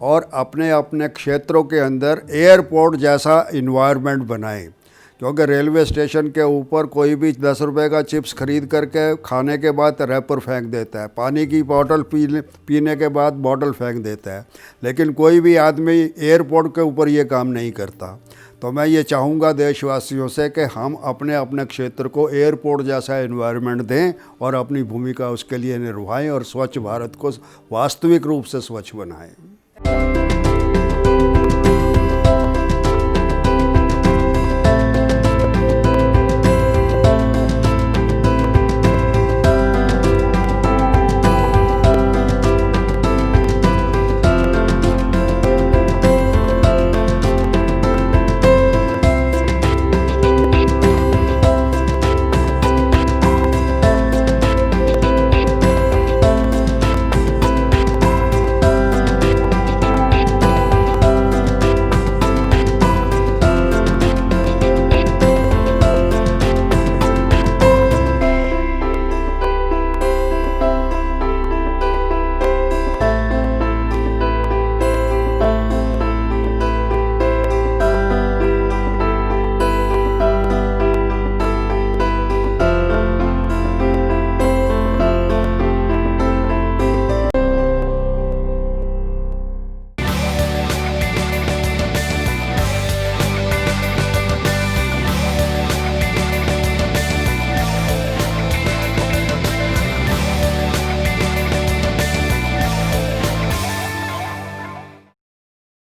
A: और अपने अपने क्षेत्रों के अंदर एयरपोर्ट जैसा इन्वायरमेंट बनाएं। क्योंकि रेलवे स्टेशन के ऊपर कोई भी 10 रुपए का चिप्स खरीद करके खाने के बाद रैपर फेंक देता है, पानी की बोतल पीने के बाद बोतल फेंक देता है, लेकिन कोई भी आदमी एयरपोर्ट के ऊपर ये काम नहीं करता। तो मैं ये चाहूँगा देशवासियों से कि हम अपने अपने क्षेत्र को एयरपोर्ट जैसा एनवायरनमेंट दें और अपनी भूमिका उसके लिए निभाएं और स्वच्छ भारत को वास्तविक रूप से स्वच्छ बनाएं।